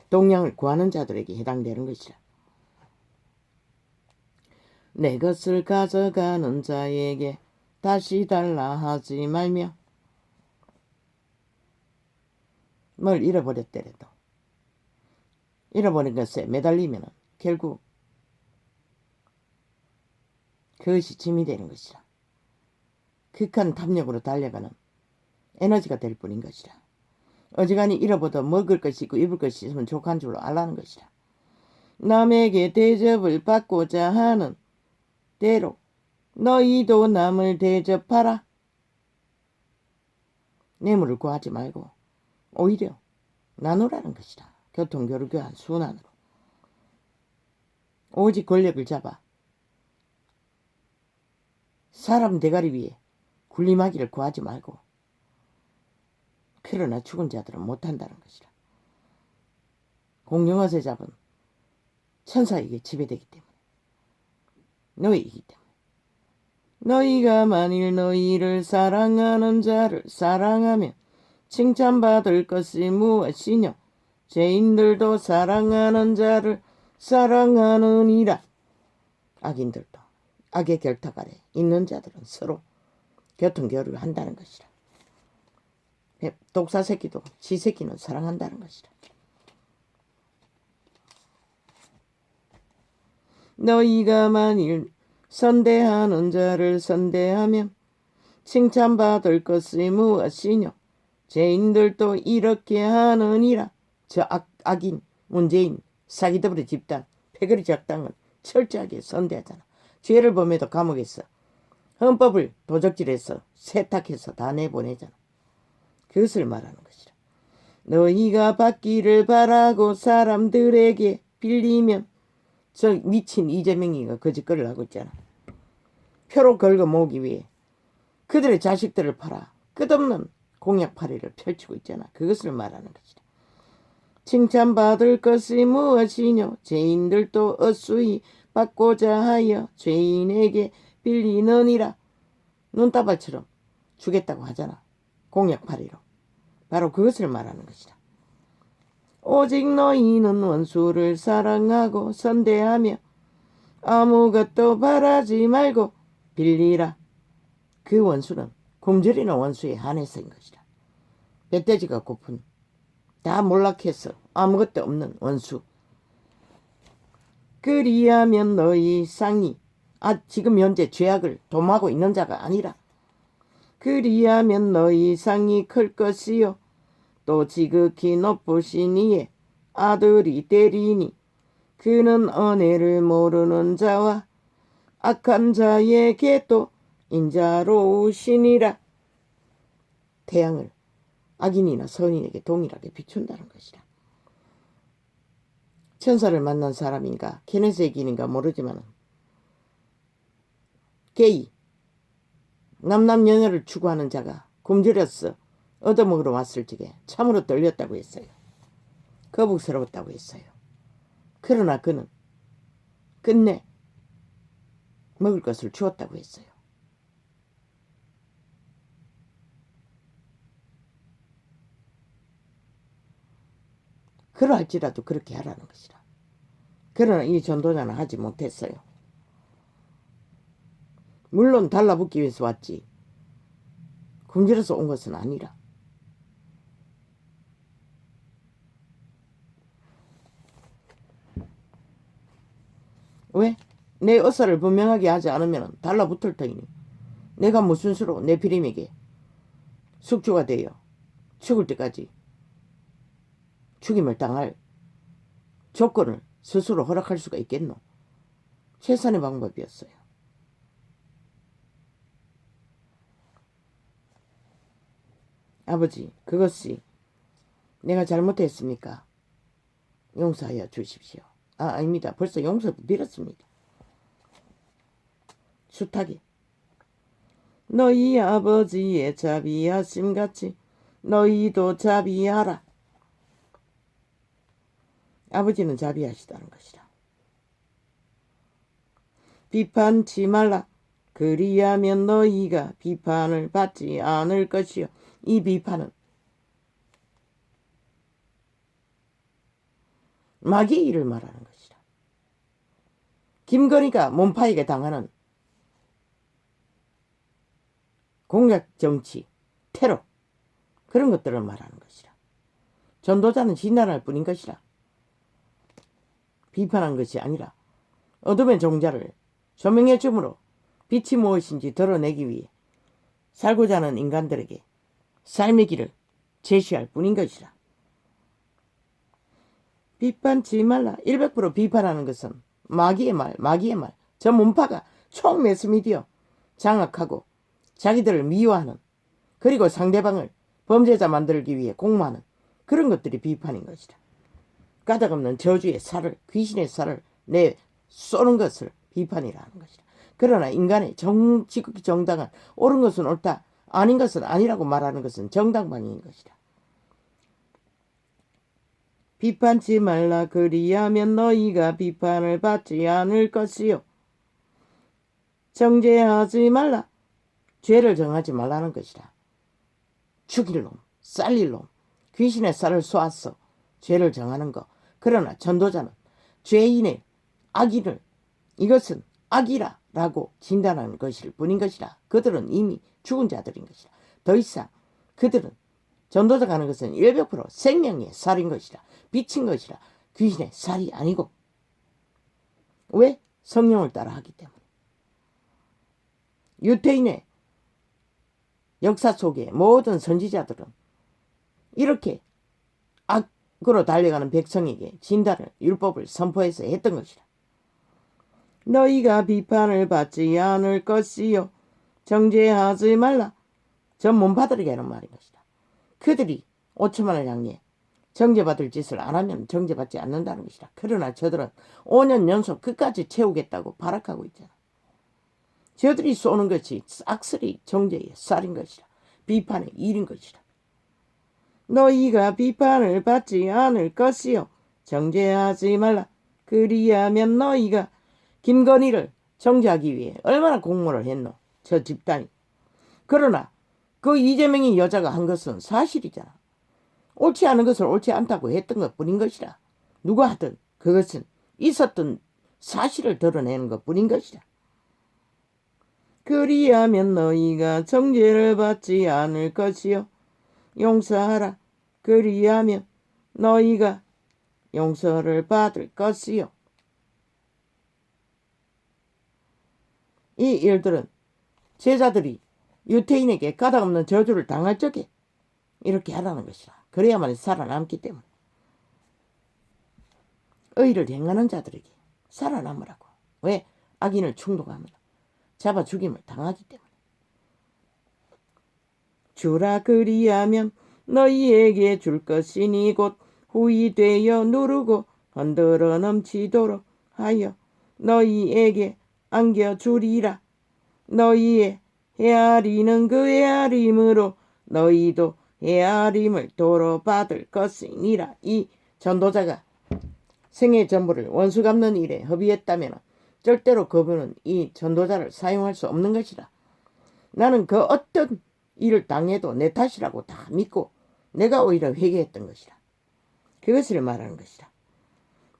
동량을 구하는 자들에게 해당되는 것이라. 내 것을 가져가는 자에게 다시 달라 하지 말며 뭘 잃어버렸더라도 잃어버린 것에 매달리면 결국 그것이 짐이 되는 것이라. 극한 탐욕으로 달려가는 에너지가 될 뿐인 것이라. 어지간히 잃어보다 먹을 것이 있고 입을 것이 있으면 족한 줄로 알라는 것이라. 남에게 대접을 받고자 하는 대로 너희도 남을 대접하라. 뇌물을 구하지 말고 오히려 나누라는 것이라. 교통교류교환 순환으로. 오직 권력을 잡아 사람 대가리 위에 군림하기를 구하지 말고 그러나 죽은 자들은 못한다는 것이라. 공룡옷에 잡은 천사에게 지배되기 때문에 노예이기 때문에 너희가 만일 너희를 사랑하는 자를 사랑하면 칭찬받을 것이 무엇이뇨. 죄인들도 사랑하는 자를 사랑하느니라. 악인들도 악의 결탁 아래 있는 자들은 서로 교통교류를 한다는 것이라. 독사 새끼도 지 새끼는 사랑한다는 것이라. 너희가 만일 선대하는 자를 선대하면 칭찬받을 것이 무엇이뇨. 죄인들도 이렇게 하느니라. 저 악인, 문재인, 사기더블의 집단, 패거리 작당은 철저하게 선대하잖아. 죄를 범해도 감옥에서 헌법을 도적질해서 세탁해서 다 내보내잖아. 그것을 말하는 것이라. 너희가 받기를 바라고 사람들에게 빌리면 저 미친 이재명이가 거짓거리를 하고 있잖아. 표로 긁어 모으기 위해 그들의 자식들을 팔아 끝없는 공약팔이를 펼치고 있잖아. 그것을 말하는 것이다. 칭찬받을 것이 무엇이뇨. 죄인들도 어수히 받고자 하여 죄인에게 빌리느니라. 눈다발처럼 주겠다고 하잖아. 공약팔이로. 바로 그것을 말하는 것이다. 오직 너희는 원수를 사랑하고 선대하며 아무것도 바라지 말고 빌리라. 그 원수는 굶주리는 원수에 한해서인 것이다. 멧돼지가 고픈 다 몰락해서 아무것도 없는 원수. 그리하면 너희 쌍이 지금 현재 죄악을 dom하고 있는 자가 아니라 그리하면 너희 상이 클 것이요 또 지극히 높으신 이의 아들이 되리니 그는 은혜를 모르는 자와 악한 자에게도 인자로우시니라. 태양을 악인이나 선인에게 동일하게 비춘다는 것이다. 천사를 만난 사람인가 케네세긴인가 모르지만 게이 남남여녀를 추구하는 자가 굶주렸어 얻어먹으러 왔을 적에 참으로 떨렸다고 했어요. 거북스러웠다고 했어요. 그러나 그는 끝내 먹을 것을 주었다고 했어요. 그러할지라도 그렇게 하라는 것이라. 그러나 이 전도자는 하지 못했어요. 물론 달라붙기 위해서 왔지 굶주려서 온 것은 아니라. 왜? 내 의사를 분명하게 하지 않으면 달라붙을 터이니 내가 무슨 수로 내 피림에게 숙주가 되어 죽을 때까지 죽임을 당할 조건을 스스로 허락할 수가 있겠노? 최선의 방법이었어요. 아버지, 그것이 내가 잘못했습니까? 용서하여 주십시오. 아닙니다. 벌써 용서 빌었습니다. 숱하게 너희 아버지의 자비하심같이 너희도 자비하라. 아버지는 자비하시다는 것이다. 비판치 말라. 그리하면 너희가 비판을 받지 않을 것이요. 이 비판은 마귀의 일을 말하는 것이다. 김건희가 몸파에게 당하는 공약 정치, 테러 그런 것들을 말하는 것이다. 전도자는 진단할 뿐인 것이다. 비판한 것이 아니라 어둠의 종자를 조명해 줌으로 빛이 무엇인지 드러내기 위해 살고자 하는 인간들에게 삶의 길을 제시할 뿐인 것이다. 비판치 말라. 100% 비판하는 것은 마귀의 말. 저 문파가 총 매스미디어 장악하고 자기들을 미워하는 그리고 상대방을 범죄자 만들기 위해 공모하는 그런 것들이 비판인 것이다. 까닭없는 저주의 살을 귀신의 살을 내 쏘는 것을 비판이라는 것이다. 그러나 인간의 지극히 정당한 옳은 것은 옳다 아닌 것은 아니라고 말하는 것은 정당방위인 것이다. 비판치 말라. 그리하면 너희가 비판을 받지 않을 것이요. 정죄하지 말라. 죄를 정하지 말라는 것이다. 죽일 놈, 살릴 놈, 귀신의 쌀을 쏘았어 죄를 정하는 거. 그러나 전도자는 죄인의 악인을 이것은 악이라 라고 진단하는 것일 뿐인 것이다. 그들은 이미 죽은 자들인 것이다. 더 이상 그들은 전도자가 하는 것은 100% 생명의 살인 것이다. 빛인 것이다. 귀신의 살이 아니고. 왜? 성령을 따라 하기 때문에. 유태인의 역사 속에 모든 선지자들은 이렇게 악으로 달려가는 백성에게 진단을 율법을 선포해서 했던 것이다. 너희가 비판을 받지 않을 것이요. 정죄하지 말라. 전 몸파들에게 하는 말인 것이다. 그들이 5천만을 향해 정죄받을 짓을 안 하면 정죄받지 않는다는 것이다. 그러나 저들은 5년 연속 끝까지 채우겠다고 발악하고 있잖아. 저들이 쏘는 것이 싹쓸이 정죄의 쌀인 것이다. 비판의 일인 것이다. 너희가 비판을 받지 않을 것이요. 정죄하지 말라. 그리하면 너희가 김건희를 정죄하기 위해 얼마나 공모를 했노. 저 집단이. 그러나 그 이재명이 여자가 한 것은 사실이잖아. 옳지 않은 것을 옳지 않다고 했던 것 뿐인 것이다. 누가 하든 그것은 있었던 사실을 드러내는 것 뿐인 것이다. 그리하면 너희가 정죄를 받지 않을 것이요 용서하라. 그리하면 너희가 용서를 받을 것이요. 이 일들은 제자들이 유태인에게 가닥없는 저주를 당할 적에 이렇게 하라는 것이라. 그래야만 살아남기 때문에. 의를 행하는 자들에게 살아남으라고. 왜? 악인을 충동하면 잡아 죽임을 당하기 때문에. 주라. 그리하면 너희에게 줄 것이니 곧 후이되어 누르고 흔들어 넘치도록 하여 너희에게 안겨주리라. 너희의 헤아리는 그 헤아림으로 너희도 헤아림을 도로 받을 것이니라. 이 전도자가 생애 전부를 원수 갚는 일에 허비했다면 절대로 그분은 이 전도자를 사용할 수 없는 것이라. 나는 그 어떤 일을 당해도 내 탓이라고 다 믿고 내가 오히려 회개했던 것이라. 그것을 말하는 것이라.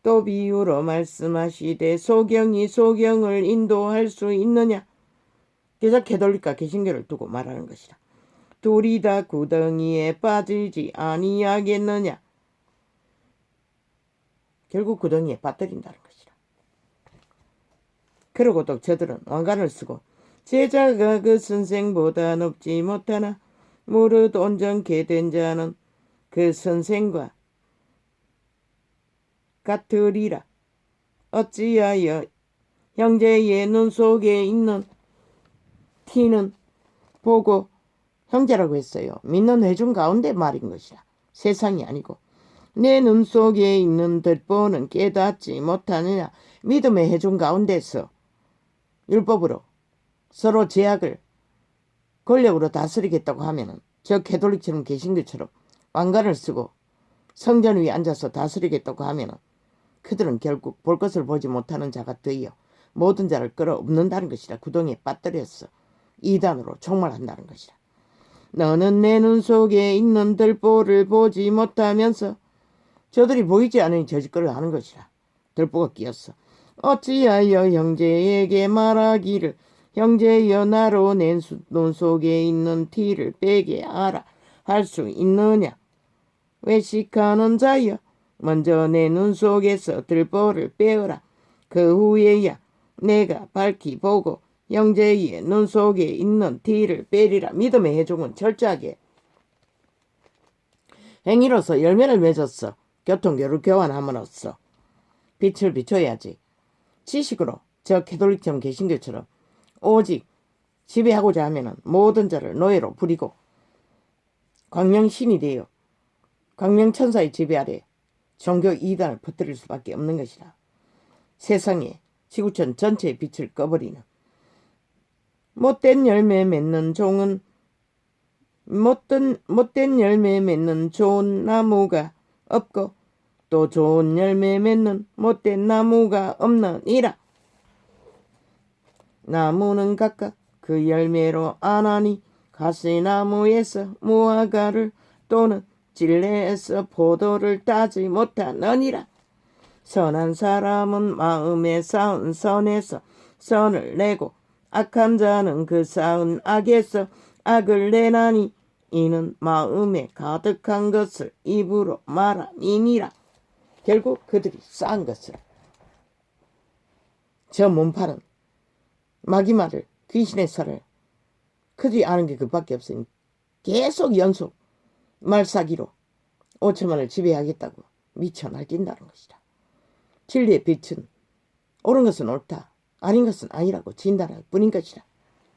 또 비유로 말씀하시되 소경이 소경을 인도할 수 있느냐. 그래서 캐톨릭과 개신교를 두고 말하는 것이라. 둘이 다 구덩이에 빠지지 아니하겠느냐. 결국 구덩이에 빠뜨린다는 것이라. 그러고 또 저들은 왕관을 쓰고 제자가 그 선생보다 높지 못하나 무릇 온전케 된 자는 그 선생과 같으리라. 어찌하여 형제의 눈 속에 있는 티는 보고 형제라고 했어요. 믿는 회중 가운데 말인 것이라. 세상이 아니고 내 눈 속에 있는 들보는 깨닫지 못하느냐. 믿음의 회중 가운데서 율법으로 서로 제약을 권력으로 다스리겠다고 하면은 저 캐톨릭처럼 개신교처럼 왕관을 쓰고 성전 위에 앉아서 다스리겠다고 하면은 그들은 결국 볼 것을 보지 못하는 자가 되어 모든 자를 끌어엎는다는 것이라. 구덩이에 빠뜨렸어. 이단으로 총말한다는 것이라. 너는 내 눈 속에 있는 들보를 보지 못하면서 저들이 보이지 않으니 저짓거리를 하는 것이라. 들보가 끼었어. 어찌하여 형제에게 말하기를 형제여 나로 내 눈 속에 있는 티를 빼게 하라 할 수 있느냐. 외식하는 자여 먼저 내 눈 속에서 들보를 빼어라. 그 후에야 내가 밝히 보고 형제의 눈 속에 있는 티를 빼리라. 믿음의 회중은 철저하게 행위로서 열매를 맺었어. 교통교를 교환함으로써 빛을 비춰야지. 지식으로 저 캐톨릭처럼 개신교처럼 오직 지배하고자 하면 모든 자를 노예로 부리고 광명신이 되어 광명천사의 지배 아래 종교 이단을 퍼뜨릴 수밖에 없는 것이라. 세상에 지구촌 전체의 빛을 꺼버리는 못된 열매 맺는 종은 못된 열매 맺는 좋은 나무가 없고 또 좋은 열매 맺는 못된 나무가 없느니라. 나무는 각각 그 열매로 아나니 가시나무에서 무화과를 또는 진레에서 포도를 따지 못하느니라. 선한 사람은 마음에 쌓은 선에서 선을 내고 악한 자는 그 쌓은 악에서 악을 내나니 이는 마음에 가득한 것을 입으로 말하니라. 결국 그들이 쌓은 것을 저 몸파는 마귀말을 귀신의 살을 그들이 아는 게 그밖에 없으니 계속 연속 말싸기로 5천만을 지배하겠다고 미쳐 날뛴다는 것이다. 진리의 빛은 옳은 것은 옳다, 아닌 것은 아니라고 진단할 뿐인 것이다.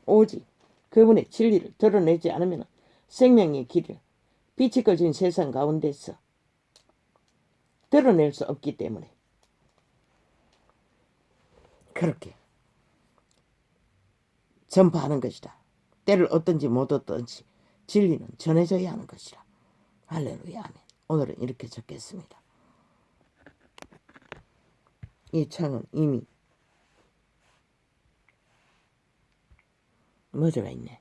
오직 그분의 진리를 드러내지 않으면 생명의 길을 빛이 꺼진 세상 가운데서 드러낼 수 없기 때문에 그렇게 전파하는 것이다. 때를 얻든지 못 얻든지 진리는 전해져야 하는 것이라. 할렐루야 아멘. 오늘은 이렇게 적겠습니다. 이 창은 이미 머저가 있네.